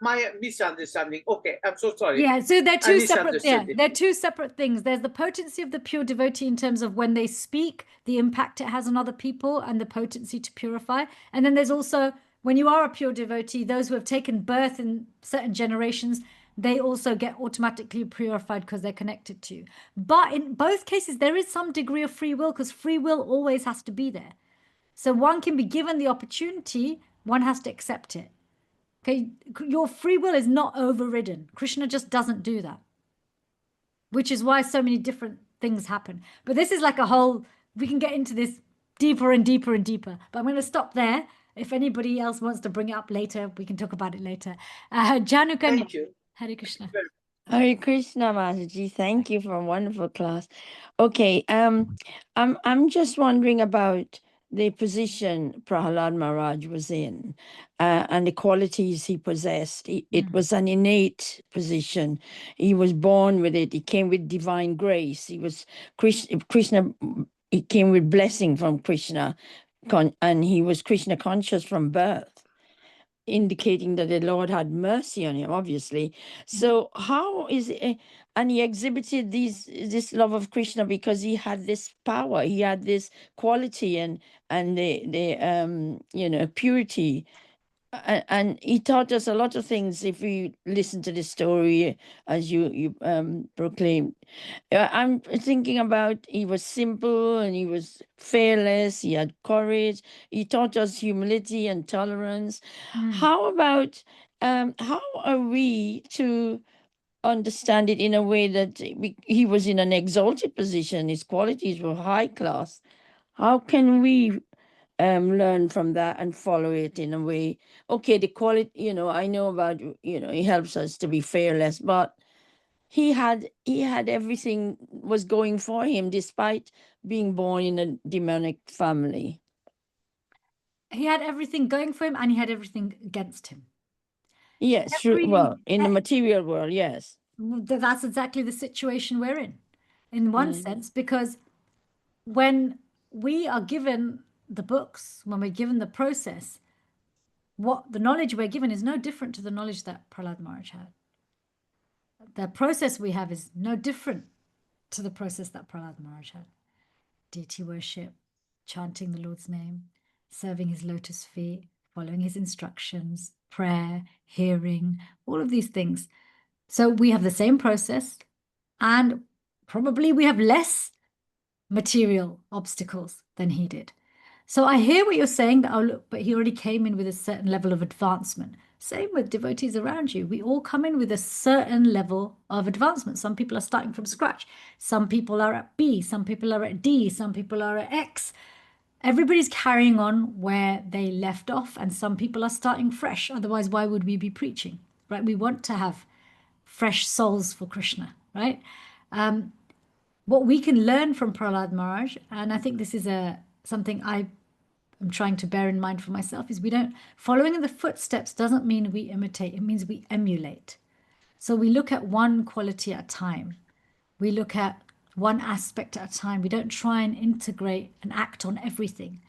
my misunderstanding. Okay, I'm so sorry. Yeah, so they're two separate. They're two separate things. There's the potency of the pure devotee in terms of when they speak, the impact it has on other people, and the potency to purify. And then there's also when you are a pure devotee, those who have taken birth in certain generations, they also get automatically purified because they're connected to you. But in both cases, there is some degree of free will because free will always has to be there. So one can be given the opportunity, one has to accept it. Okay, your free will is not overridden. Krishna just doesn't do that, which is why so many different things happen. But this is like a whole, we can get into this deeper and deeper and deeper. But I'm going to stop there. If anybody else wants to bring it up later, we can talk about it later. Janu, thank you. Hare Krishna. Hare Krishna, Mataji. Thank you for a wonderful class. Okay, I'm just wondering about the position Prahlāda Maharaj was in and the qualities he possessed. It was an innate position. He was born with it. He came with divine grace. He was Krishna. He came with blessing from Krishna, and he was Krishna conscious from birth, indicating that the Lord had mercy on him, obviously. So how is it? And he exhibited this love of Krishna because he had this power, he had this quality and the purity And he taught us a lot of things. If we listen to the story as you proclaimed, I'm thinking about he was simple and he was fearless. He had courage. He taught us humility and tolerance. How about how are we to understand it in a way that he was in an exalted position? His qualities were high class. How can we learn from that and follow it in a way? Okay, the quality, I know about, he helps us to be fearless, but he had everything was going for him despite being born in a demonic family. He had everything going for him and he had everything against him. Yes, well, in the material world, yes. That's exactly the situation we're in one sense, because when we are given the books, when we're given the process, what the knowledge we're given is no different to the knowledge that Prahlāda Maharaj had. The process we have is no different to the process that Prahlāda Maharaj had. Deity worship, chanting the Lord's name, serving his lotus feet, following his instructions, prayer, hearing, all of these things. So we have the same process, and probably we have less material obstacles than he did. So I hear what you're saying, that, oh, look, but he already came in with a certain level of advancement. Same with devotees around you. We all come in with a certain level of advancement. Some people are starting from scratch. Some people are at B. Some people are at D. Some people are at X. Everybody's carrying on where they left off, and some people are starting fresh. Otherwise, why would we be preaching, right? We want to have fresh souls for Krishna, right? What we can learn from Prahlāda Maharaj, and I think this is something I am trying to bear in mind for myself, is following in the footsteps doesn't mean we imitate, it means we emulate. So we look at one quality at a time. We look at one aspect at a time. We don't try and integrate and act on everything.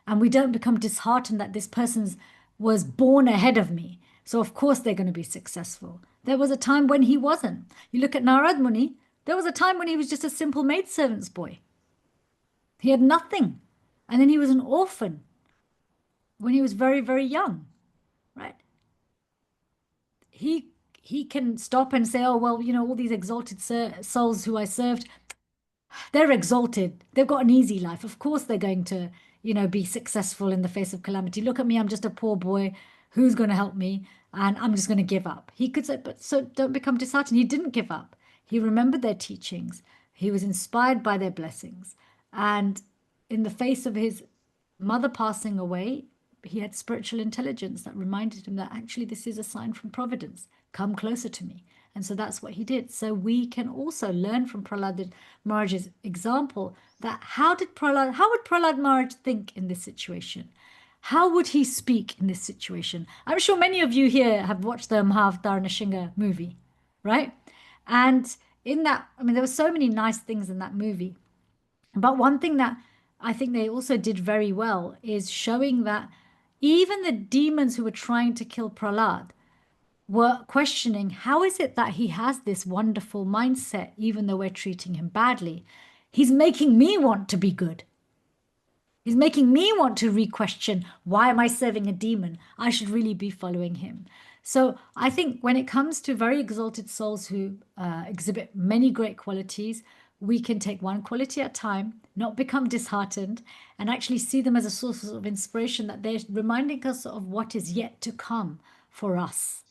And we don't become disheartened that this person was born ahead of me, so of course they're going to be successful. There was a time when he wasn't. You look at Narad Muni, there was a time when he was just a simple maidservant's boy. He had nothing. And then he was an orphan when he was very, very young, right? He can stop and say, oh, well, all these exalted souls who I served, they're exalted. They've got an easy life. Of course they're going to, be successful in the face of calamity. Look at me, I'm just a poor boy. Who's going to help me? And I'm just going to give up. He could say, but so don't become disheartened. He didn't give up. He remembered their teachings. He was inspired by their blessings. And in the face of his mother passing away, he had spiritual intelligence that reminded him that actually this is a sign from Providence. Come closer to me. And so that's what he did. So we can also learn from Prahlāda Maharaj's example that how would Prahlāda Maharaj think in this situation? How would he speak in this situation? I'm sure many of you here have watched the Mahavatar Nrsimha movie, right? And in that, there were so many nice things in that movie. But one thing that I think they also did very well is showing that even the demons who were trying to kill Prahlāda were questioning, how is it that he has this wonderful mindset, even though we're treating him badly? He's making me want to be good. He's making me want to re-question, why am I serving a demon? I should really be following him. So I think when it comes to very exalted souls who exhibit many great qualities, we can take one quality at a time, not become disheartened, and actually see them as a source of inspiration, that they're reminding us of what is yet to come for us,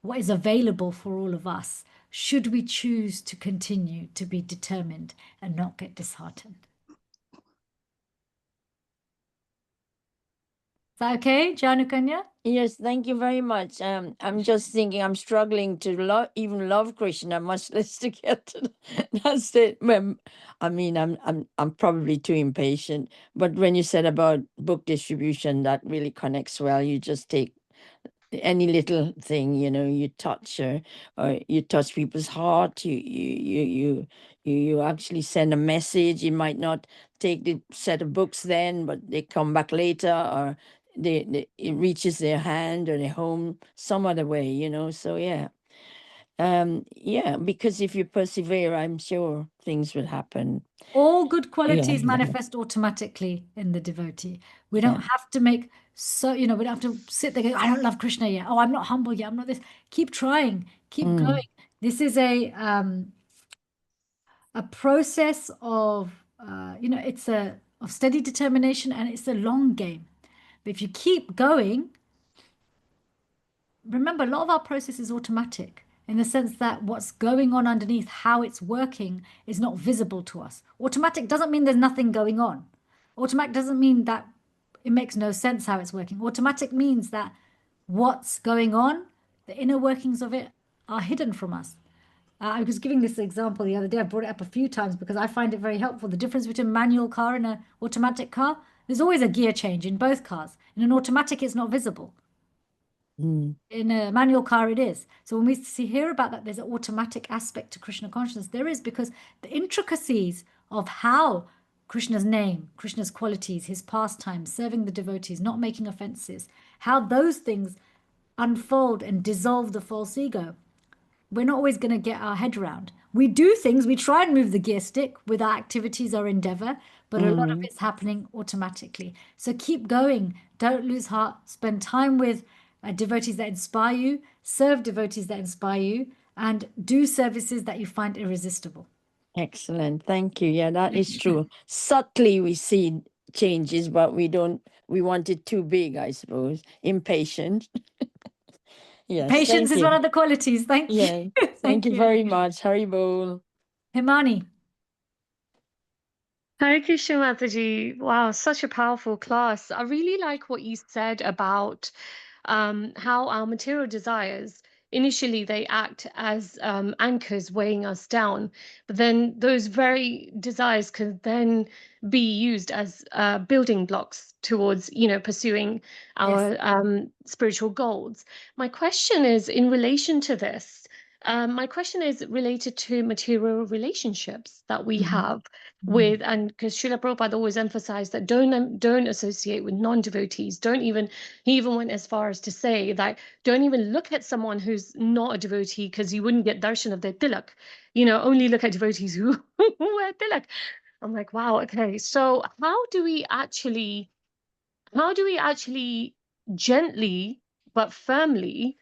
what is available for all of us, should we choose to continue to be determined and not get disheartened. Is that okay, Janukanya? Yes, thank you very much. I'm just thinking, I'm struggling to even love Krishna, much less to get to that's it. I'm probably too impatient. But when you said about book distribution, that really connects well. You just take any little thing, you touch or you touch people's heart. You actually send a message. You might not take the set of books then, but they come back later, or it reaches their hand or their home some other way, so yeah. Because if you persevere, I'm sure things will happen. All good qualities manifest automatically in the devotee. We don't have to make So, we don't have to sit there going, I don't love Krishna yet. Oh, I'm not humble yet. I'm not this. Keep trying. Keep going. This is a process of, it's of steady determination, and it's a long game. But if you keep going, remember, a lot of our process is automatic in the sense that what's going on underneath, how it's working, is not visible to us. Automatic doesn't mean there's nothing going on. Automatic doesn't mean that it makes no sense how it's working. Automatic means that what's going on, the inner workings of it, are hidden from us. I was giving this example the other day. I brought it up a few times because I find it very helpful. The difference between a manual car and an automatic car, there's always a gear change in both cars. In an automatic, it's not visible. In a manual car, it is. So when we hear about that, there's an automatic aspect to Krishna consciousness. There is, because the intricacies of how Krishna's name, Krishna's qualities, his pastimes, serving the devotees, not making offenses, how those things unfold and dissolve the false ego, we're not always going to get our head around. We do things, we try and move the gear stick with our activities, our endeavor, but a lot of it's happening automatically. So keep going. Don't lose heart. Spend time with devotees that inspire you, serve devotees that inspire you, and do services that you find irresistible. Excellent. Thank you. Yeah, that is true. Subtly we see changes, but we want it too big, I suppose. Impatient. Yes. Patience is one of the qualities. Thank you. Yeah. Thank you very much. Haribol. Himani. Hare Krishna, Mataji. Wow, such a powerful class. I really like what you said about how our material desires, initially they act as anchors weighing us down, but then those very desires can then be used as building blocks towards, pursuing our spiritual goals. My question is in relation to this. My question is related to material relationships that we have with, and because Srila Prabhupada always emphasized that don't associate with non-devotees. He even went as far as to say that don't even look at someone who's not a devotee, because you wouldn't get darshan of their tilak. Only look at devotees who wear tilak. I'm like, wow, okay. So how do we actually gently but firmly,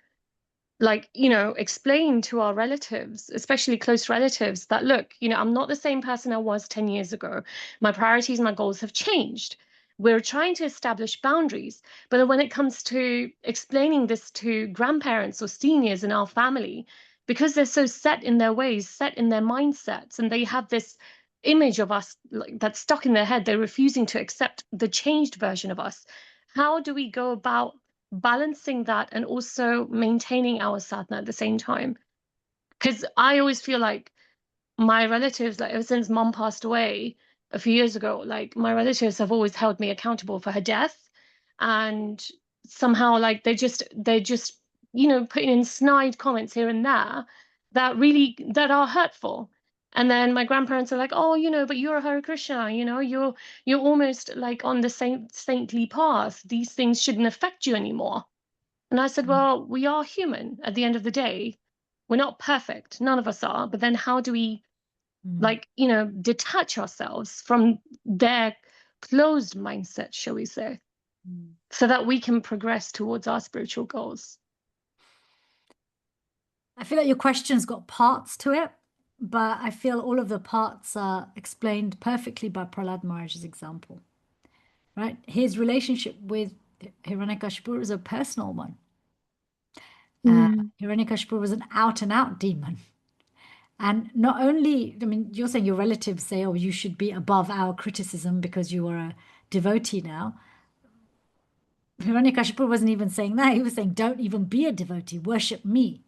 explain to our relatives, especially close relatives, that look, I'm not the same person I was 10 years ago. My priorities, my goals have changed. We're trying to establish boundaries. But when it comes to explaining this to grandparents or seniors in our family, because they're so set in their ways, set in their mindsets, and they have this image of us that's stuck in their head, they're refusing to accept the changed version of us. How do we go about balancing that and also maintaining our sadhana at the same time? Because I always feel like my relatives, ever since mom passed away a few years ago, my relatives have always held me accountable for her death, and somehow they're just putting in snide comments here and there that are hurtful. And then my grandparents are like, oh, but you're a Hare Krishna, you're almost on the saintly path. These things shouldn't affect you anymore. And I said, well, we are human at the end of the day. We're not perfect. None of us are. But then how do we detach ourselves from their closed mindset, shall we say, so that we can progress towards our spiritual goals? I feel like your question's got parts to it, but I feel all of the parts are explained perfectly by Prahlāda Maharaj's example, right? His relationship with Hiranyakashipu was a personal one. Hiranyakashipu was an out-and-out demon. And not only, you're saying your relatives say, oh, you should be above our criticism because you are a devotee now. Hiranyakashipu wasn't even saying that. He was saying, don't even be a devotee, worship me.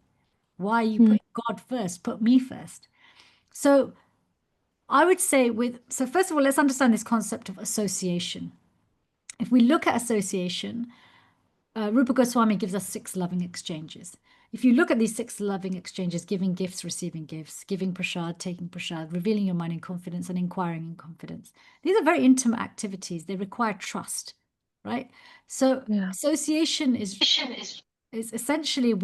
Why are you putting God first? Put me first. So I would say so first of all, let's understand this concept of association. If we look at association, Rupa Goswami gives us 6 loving exchanges. If you look at these 6 loving exchanges, giving gifts, receiving gifts, giving prasad, taking prasad, revealing your mind in confidence, and inquiring in confidence, these are very intimate activities. They require trust, right? So association is essentially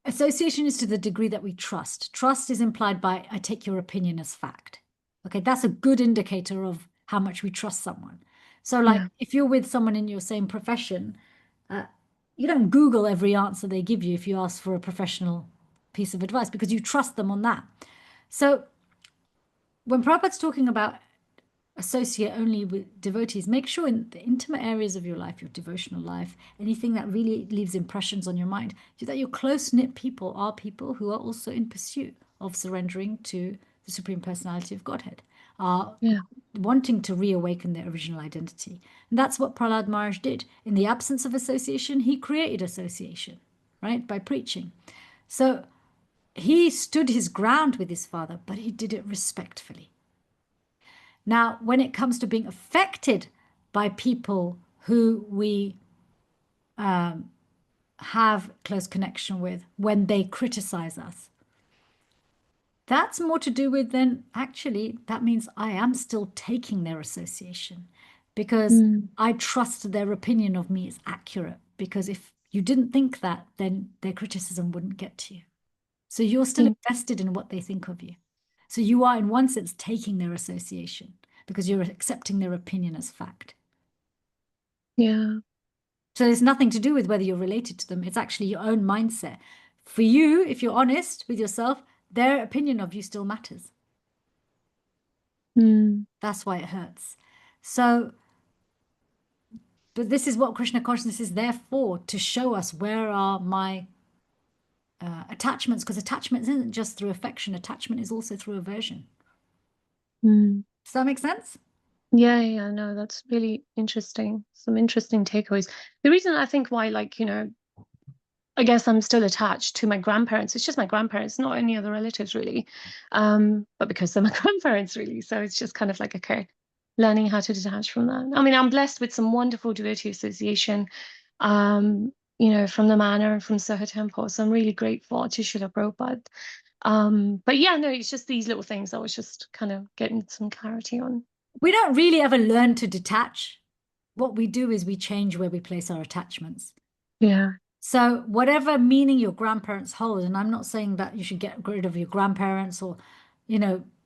association is to the degree that we trust. Trust is implied by, I take your opinion as fact. Okay, that's a good indicator of how much we trust someone. So like if you're with someone in your same profession, you don't Google every answer they give you if you ask for a professional piece of advice, because you trust them on that. So when Prabhupada's talking about associate only with devotees, make sure in the intimate areas of your life, your devotional life, anything that really leaves impressions on your mind, that your close-knit people are people who are also in pursuit of surrendering to the Supreme Personality of Godhead, are wanting to reawaken their original identity. And that's what Prahlāda Maharaj did. In the absence of association, he created association, right, by preaching. So he stood his ground with his father, but he did it respectfully. Now, when it comes to being affected by people who we have close connection with, when they criticize us, that's more to do with then actually that means I am still taking their association, because I trust their opinion of me is accurate, because if you didn't think that, then their criticism wouldn't get to you. So you're still invested in what they think of you. So you are in one sense taking their association, because you're accepting their opinion as fact. Yeah. So there's nothing to do with whether you're related to them. It's actually your own mindset. For you, if you're honest with yourself, their opinion of you still matters. That's why it hurts. So, but this is what Krishna consciousness is there for, to show us where are my attachments, because attachment isn't just through affection. Attachment is also through aversion. Does that make sense? Yeah, no, that's really interesting. Some interesting takeaways. The reason I think why, like, I guess I'm still attached to my grandparents. It's just my grandparents, not any other relatives really. But because they're my grandparents really. So it's just kind of like, okay, learning how to detach from that. I mean, I'm blessed with some wonderful devotee association, from the manor and from Soho Temple. So I'm really grateful to Srila Prabhupada. But yeah, no, it's just these little things I was just kind of getting some clarity on. We don't really ever learn to detach. What we do is we change where we place our attachments. Yeah. So whatever meaning your grandparents hold, and I'm not saying that you should get rid of your grandparents or,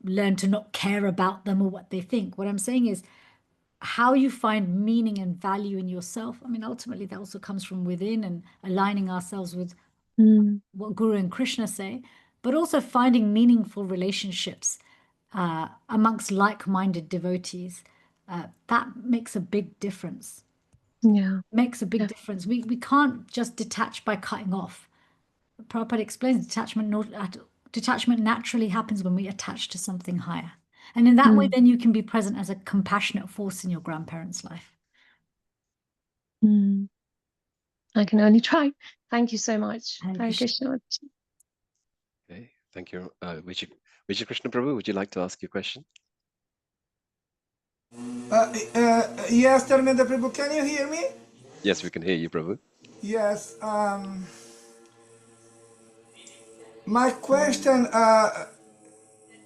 learn to not care about them or what they think. What I'm saying is how you find meaning and value in yourself. I mean, ultimately, that also comes from within and aligning ourselves with what Guru and Krishna say, but also finding meaningful relationships amongst like-minded devotees. That makes a big difference. Yeah. Makes a big difference. We can't just detach by cutting off. Prabhupada explains detachment naturally happens when we attach to something higher. And in that way, then you can be present as a compassionate force in your grandparents' life. I can only try. Thank you so much. Hare Krishna. Okay, thank you. Vijay Krishna Prabhu, would you like to ask your question? Yes, Dharmendra Prabhu, can you hear me? Yes, we can hear you, Prabhu. Yes. My question,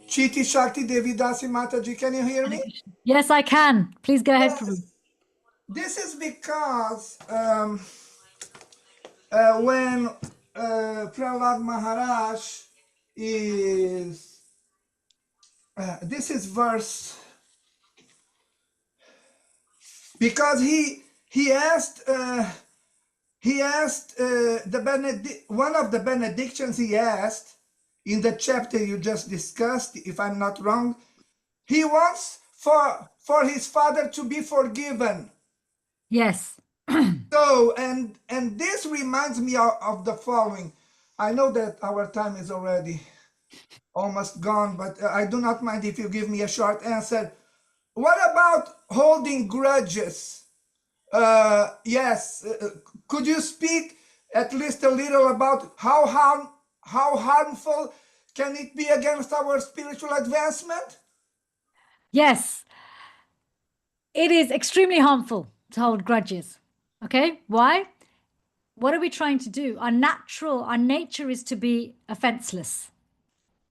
Citi Sakti Devi Dasi Mataji, can you hear me? Yes, I can. Please go ahead, Prabhu. This is because when Prahlāda Maharaj is, this is verse, because he asked one of the benedictions he asked in the chapter you just discussed, if I'm not wrong, he wants for his father to be forgiven. Yes. So, and this reminds me of the following. I know that our time is already almost gone, but I do not mind if you give me a short answer. What about holding grudges? Yes, could you speak at least a little about how harmful can it be against our spiritual advancement? Yes. It is extremely harmful to hold grudges. Okay? Why? What are we trying to do? Our nature is to be offenseless,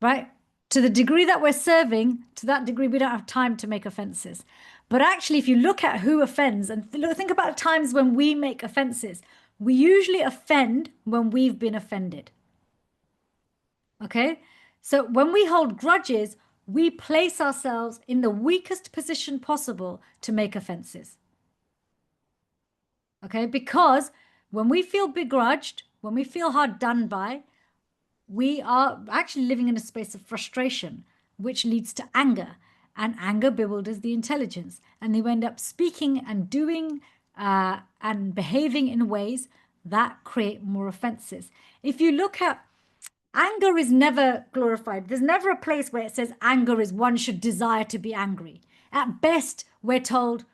right? To the degree that we're serving, to that degree, we don't have time to make offenses. But actually, if you look at who offends, and think about times when we make offenses, we usually offend when we've been offended. Okay? So when we hold grudges, we place ourselves in the weakest position possible to make offenses. Okay, because when we feel begrudged, when we feel hard done by, we are actually living in a space of frustration, which leads to anger. And anger bewilders the intelligence. And they end up speaking and doing and behaving in ways that create more offenses. If you look at anger is never glorified. There's never a place where it says anger is one should desire to be angry. At best, we're told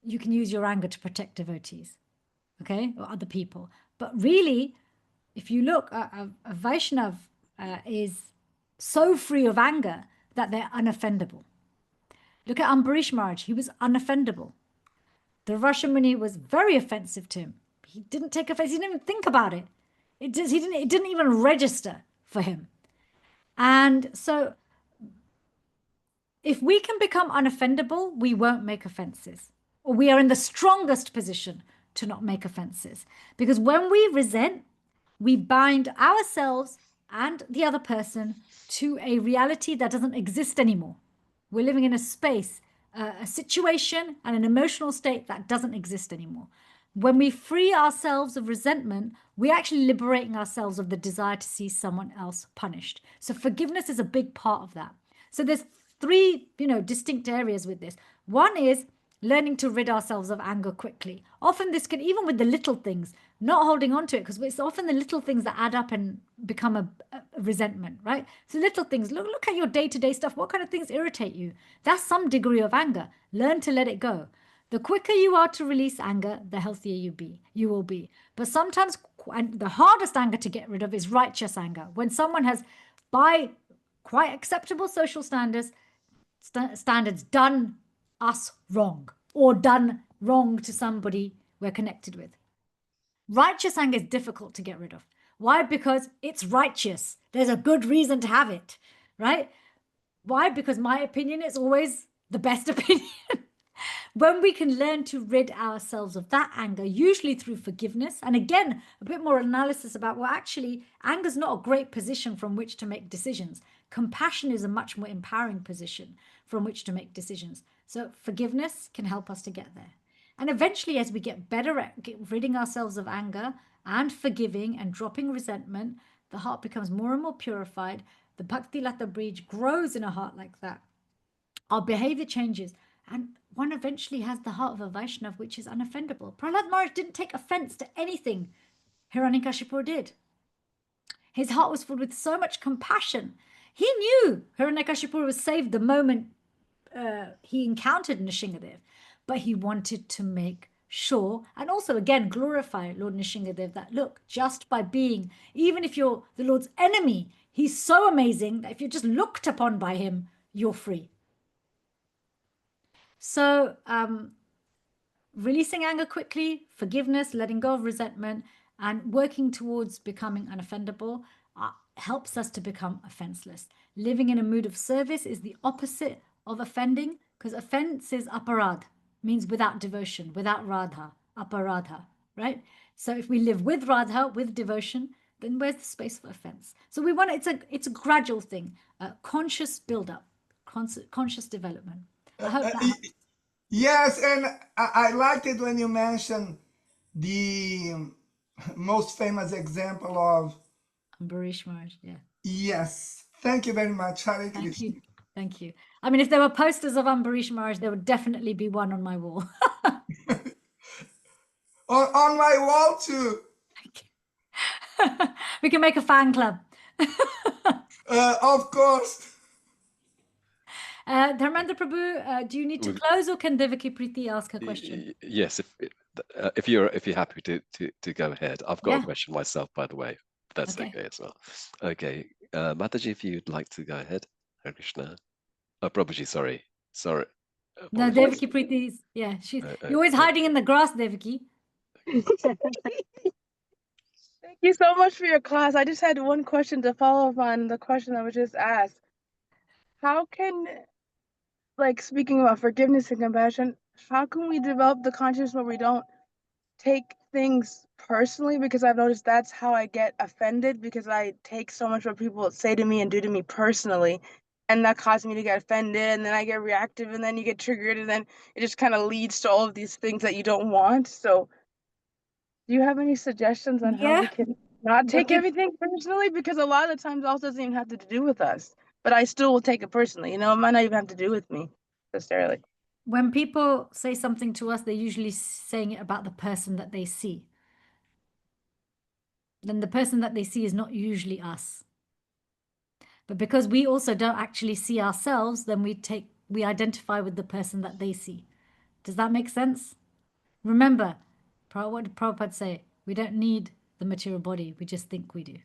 you can use your anger to protect devotees, okay, or other people. But really, if you look, a Vaishnav is so free of anger that they're unoffendable. Look at Ambarish Maharaj. He was unoffendable. The Russian Muni was very offensive to him. He didn't take offense. He didn't even think about it. It didn't even register for him. And so if we can become unoffendable, we won't make offenses. Or we are in the strongest position to not make offenses. Because when we resent, we bind ourselves and the other person to a reality that doesn't exist anymore. We're living in a space, a situation, and an emotional state that doesn't exist anymore. When we free ourselves of resentment, we're actually liberating ourselves of the desire to see someone else punished. So forgiveness is a big part of that. So there's three, distinct areas with this. One is learning to rid ourselves of anger quickly. Often this can, even with the little things, not holding on to it, because it's often the little things that add up and become a resentment, right? So little things, look at your day-to-day stuff. What kind of things irritate you? That's some degree of anger. Learn to let it go. The quicker you are to release anger, the healthier you will be. But sometimes, and the hardest anger to get rid of is righteous anger. When someone has, by quite acceptable social standards, done us wrong, or done wrong to somebody we're connected with. Righteous anger is difficult to get rid of. Why? Because it's righteous. There's a good reason to have it, right? Why? Because my opinion is always the best opinion. When we can learn to rid ourselves of that anger, usually through forgiveness, and again, a bit more analysis about, well, actually, anger is not a great position from which to make decisions. Compassion is a much more empowering position from which to make decisions. So forgiveness can help us to get there. And eventually, as we get better at ridding ourselves of anger and forgiving and dropping resentment, the heart becomes more and more purified. The Bhakti Lata bridge grows in a heart like that. Our behavior changes. And one eventually has the heart of a Vaishnav, which is unoffendable. Prahlāda Maharaj didn't take offense to anything Hiranyakashipu did. His heart was filled with so much compassion. He knew Hiranyakashipu was saved the moment he encountered Nishingadev, but he wanted to make sure, and also again glorify Lord Nishingadev, that look, just by being, even if you're the Lord's enemy, he's so amazing that if you're just looked upon by him, you're free. So releasing anger quickly, forgiveness, letting go of resentment, and working towards becoming unoffendable helps us to become offenseless. Living in a mood of service is the opposite of offending, because offense is aparad, means without devotion, without radha, aparadha, right? So if we live with radha, with devotion, then where's the space for offense? So we want it's a gradual thing, conscious build-up, conscious development. I hope that helps. Yes, and I liked it when you mentioned the most famous example of Ambarish Maharaj, yeah. Yes, thank you very much. Hare Thank Krishna. you. Thank you. I mean, if there were posters of Ambarish Maharaj, there would definitely be one on my wall. On my wall too. We can make a fan club. Of course. Dharmendra Prabhu, do you need to close, or can Devaki Preeti ask her question? Yes, if you're happy to go ahead. I've got a question myself, by the way. That's okay as well. Okay, Mataji, if you'd like to go ahead. Hare Krishna. Oh, Prabhuji, sorry. No, Devaki Preeti, yeah, you're always hiding in the grass, Devaki. Thank you so much for your class. I just had one question to follow up on the question that was just asked. How can, like, speaking about forgiveness and compassion, how can we develop the consciousness where we don't take things personally? Because I've noticed that's how I get offended, because I take so much what people say to me and do to me personally. and that caused me to get offended, and then I get reactive, and then you get triggered, and then it just kind of leads to all of these things that you don't want. So do you have any suggestions on how we can not take everything personally? Because a lot of the times it also doesn't even have to do with us, but I still will take it personally. You know, it might not even have to do with me necessarily. When people say something to us, they're usually saying it about the person that they see. Then the person that they see is not usually us. But because we also don't actually see ourselves, then we identify with the person that they see. Does that make sense? Remember, what did Prabhupada say? We don't need the material body, we just think we do.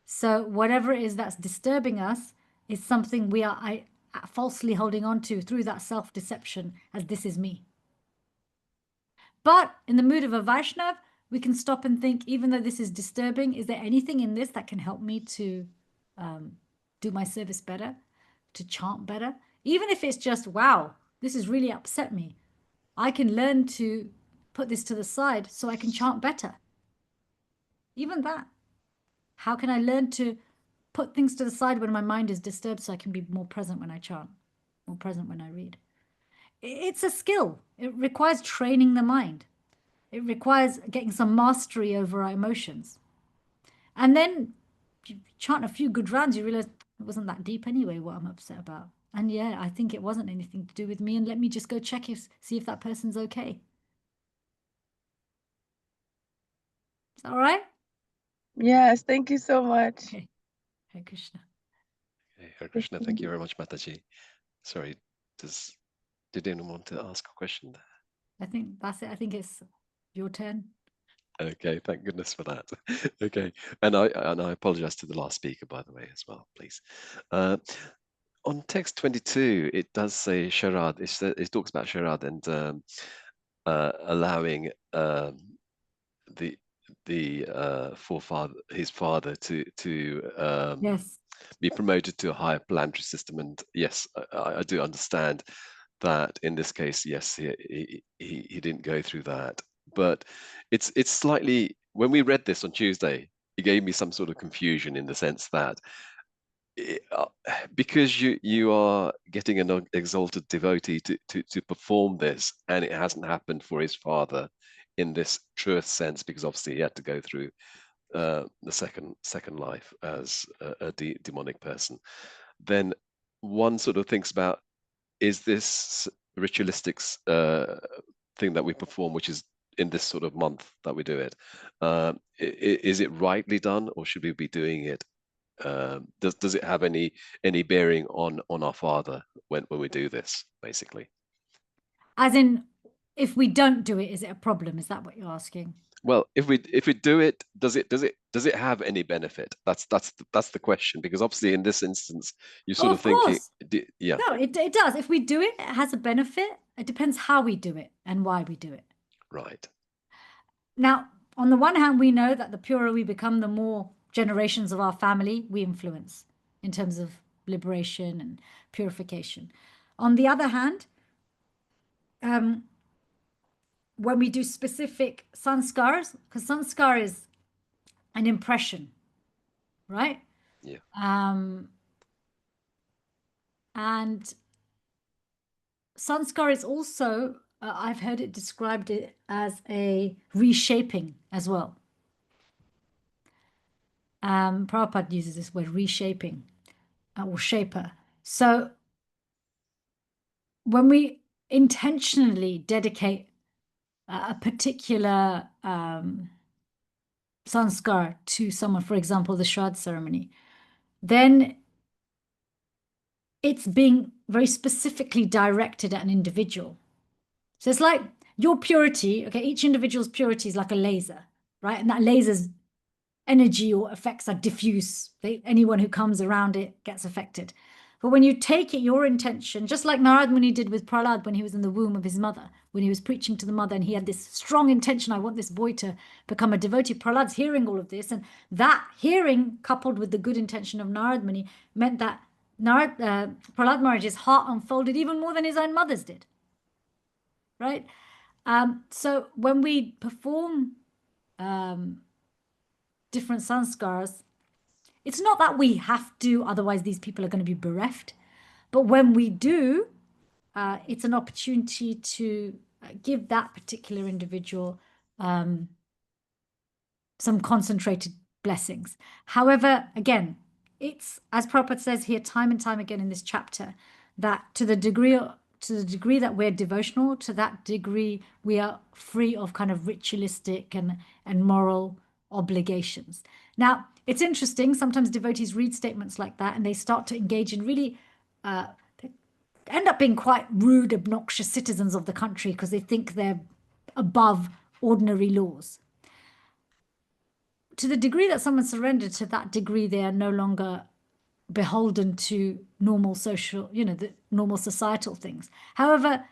So whatever it is that's disturbing us is something we are falsely holding on to through that self-deception as this is me. But in the mood of a Vaishnav, we can stop and think, even though this is disturbing, is there anything in this that can help me to do my service better, to chant better? Even if it's just, wow, this has really upset me. I can learn to put this to the side so I can chant better. Even that. How can I learn to put things to the side when my mind is disturbed so I can be more present when I chant, more present when I read? It's a skill. It requires training the mind. It requires getting some mastery over our emotions. And then you chant a few good rounds, you realize it wasn't that deep anyway, what I'm upset about. And yeah, I think it wasn't anything to do with me, and let me just go check see if that person's okay. Is that all right? Yes, thank you so much. Okay. Hare Krishna. Okay, Hare Krishna. Thank you very much, Mataji. Sorry, did anyone want to ask a question there? I think that's it. I think it's your turn. Okay, thank goodness for that. Okay, and I apologize to the last speaker, by the way, as well, please. On text 22, it does say Sharad. It talks about Sharad and allowing his father to Yes. be promoted to a higher planetary system. And yes, I do understand that in this case, yes, he didn't go through that. But it's slightly, when we read this on Tuesday, it gave me some sort of confusion in the sense that because you are getting an exalted devotee to perform this, and it hasn't happened for his father in this truest sense, because obviously he had to go through the second life as a demonic person, then one sort of thinks about, is this ritualistic thing that we perform, which is in this sort of month that we do it, is it rightly done, or should we be doing it? Does it have any bearing on our father when we do this, basically? As in, if we don't do it, is it a problem? Is that what you're asking? Well, if we do it, does it have any benefit? That's the question, because obviously in this instance you're sort of thinking, yeah. No, it does. If we do it, it has a benefit. It depends how we do it and why we do it. Right. Now, on the one hand, we know that the purer we become, the more generations of our family we influence in terms of liberation and purification. On the other hand, when we do specific sanskars, because sanskar is an impression, right? Yeah. And sanskar is also, I've heard it described as a reshaping as well. Prabhupada uses this word, reshaping or shaper. So when we intentionally dedicate a particular sanskar to someone, for example, the Shraddha ceremony, then it's being very specifically directed at an individual. So it's like your purity, okay, each individual's purity is like a laser, right? And that laser's energy or effects are diffuse. Anyone who comes around it gets affected. But when you take it, your intention, just like Narad Muni did with Prahlāda when he was in the womb of his mother, when he was preaching to the mother, and he had this strong intention, I want this boy to become a devotee. Prahlāda's hearing all of this, and that hearing, coupled with the good intention of Narad Muni, meant that Prahlāda Maharaj's heart unfolded even more than his own mother's did. Right? So when we perform different sanskars, it's not that we have to, otherwise these people are going to be bereft. But when we do, it's an opportunity to give that particular individual some concentrated blessings. However, again, it's, as Prabhupada says here time and time again in this chapter, that to the degree that we're devotional, to that degree we are free of kind of ritualistic and moral obligations. Now, it's interesting, sometimes devotees read statements like that and they start to engage in really they end up being quite rude, obnoxious citizens of the country because they think they're above ordinary laws. To the degree that someone surrendered, to that degree they are no longer beholden to normal social, the normal societal things. However,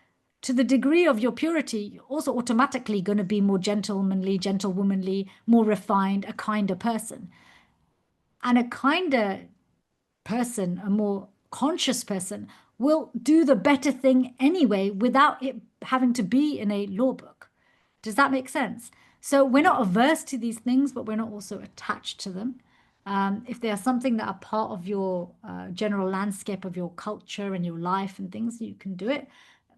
to the degree of your purity, you're also automatically going to be more gentlemanly, gentlewomanly, more refined, a kinder person. And a kinder person, a more conscious person, will do the better thing anyway without it having to be in a law book. Does that make sense? So we're not averse to these things, but we're not also attached to them. If they are something that are part of your general landscape of your culture and your life and things, you can do it.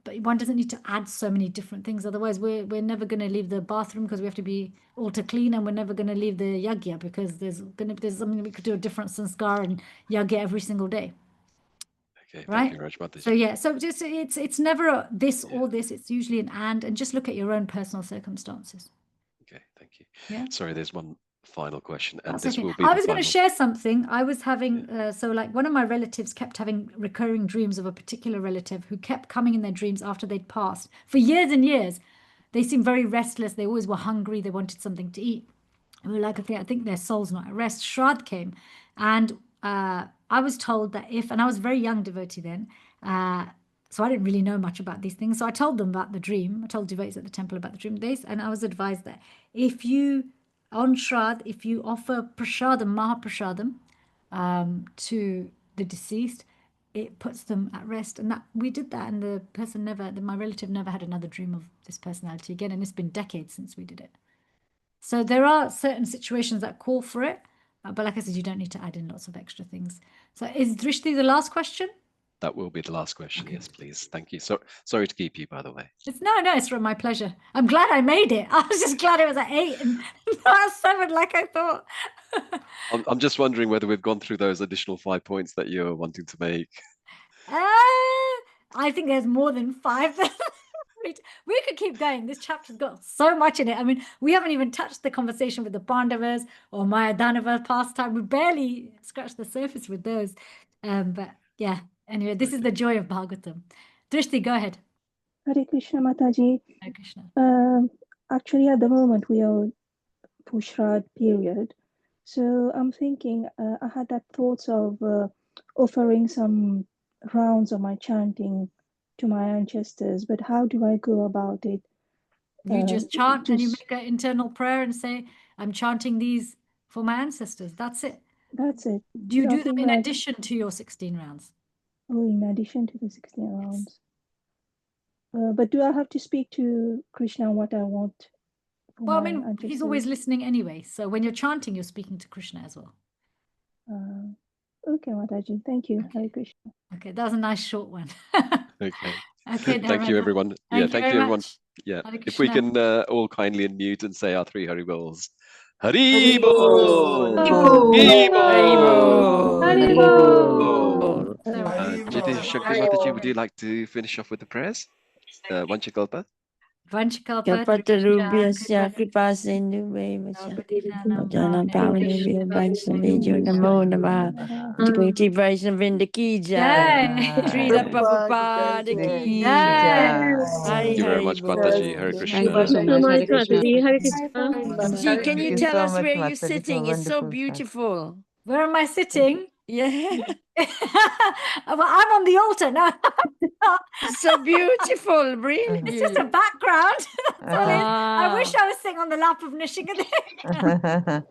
But one doesn't need to add so many different things. Otherwise, we're never going to leave the bathroom because we have to be altar clean, and we're never going to leave the yagya because there's something we could do a different sanskar and yagya every single day. Okay, right? thank you very much, Mataji. So yeah, so just it's never a this or this. It's usually an and just look at your own personal circumstances. Okay, thank you. Yeah. Sorry, there's one final question, and That's this okay. will be I the was going to final. share something. I was having, so like one of my relatives kept having recurring dreams of a particular relative who kept coming in their dreams after they'd passed for years and years. They seemed very restless. They always were hungry. They wanted something to eat. And we were like, okay, I think their soul's not at rest. Shraddh came. And I was told that and I was a very young devotee then, so I didn't really know much about these things. So I told them about the dream. I told devotees at the temple about the dream days. And I was advised that if you, on Shraddh, if you offer prasadam, mahaprasadam, to the deceased, it puts them at rest. And that we did that. And the person my relative never had another dream of this personality again. And it's been decades since we did it. So there are certain situations that call for it. But like I said, you don't need to add in lots of extra things. So is Drishti the last question? That will be the last question. Okay. Yes, please. Thank you. So sorry to keep you, by the way. It's my pleasure. I'm glad I made it. I was just glad it was at 8 and not 7 like I thought. I'm just wondering whether we've gone through those additional 5 points that you're wanting to make. I think there's more than 5. We could keep going. This chapter's got so much in it. I mean, we haven't even touched the conversation with the Pandavas or Mayadanava pastime. We barely scratched the surface with those. But yeah, anyway, this is the joy of Bhagavatam. Drishti, go ahead. Hare Krishna, Mataji. Hare Krishna. Actually, at the moment, we are Pushraad period. So I'm thinking, I had that thoughts of offering some rounds of my chanting to my ancestors, but how do I go about it? You just chant and you make an internal prayer and say, I'm chanting these for my ancestors. That's it. That's it. Do you do them in addition to your 16 rounds? Oh, in addition to the 16 rounds. But do I have to speak to Krishna what I want? Well, I mean, he's always listening anyway. So when you're chanting, you're speaking to Krishna as well. Okay, Mataji. Thank you. Okay. Hare Krishna. Okay, that was a nice short one. Okay. Okay, Thank you, everyone. Thank you everyone. much. Yeah, Hare if we Krishna. can all kindly unmute and say our 3 Haribols. Haribo! Jyoti Shankar Mataji, would you like to finish off with the prayers? Vanchakalpa? Kalpatarubhyasya kripasindhubhevasya Bhajanam pavanebhyo vaishnavebhyo namo namah. Devotees Vaishnavinda ki jai. Srila Prabhupada ki jai. Thank you very much, Mataji. Hare Krishna. Thank you so much, Mataji. Hare Krishna. Ji, can you tell us where you're Mataji, sitting? It's so beautiful. Where am I sitting? Yeah. Well, I'm on the altar now. So beautiful, really. It's just a background. That's all it is. I wish I was sitting on the lap of Nishingadev.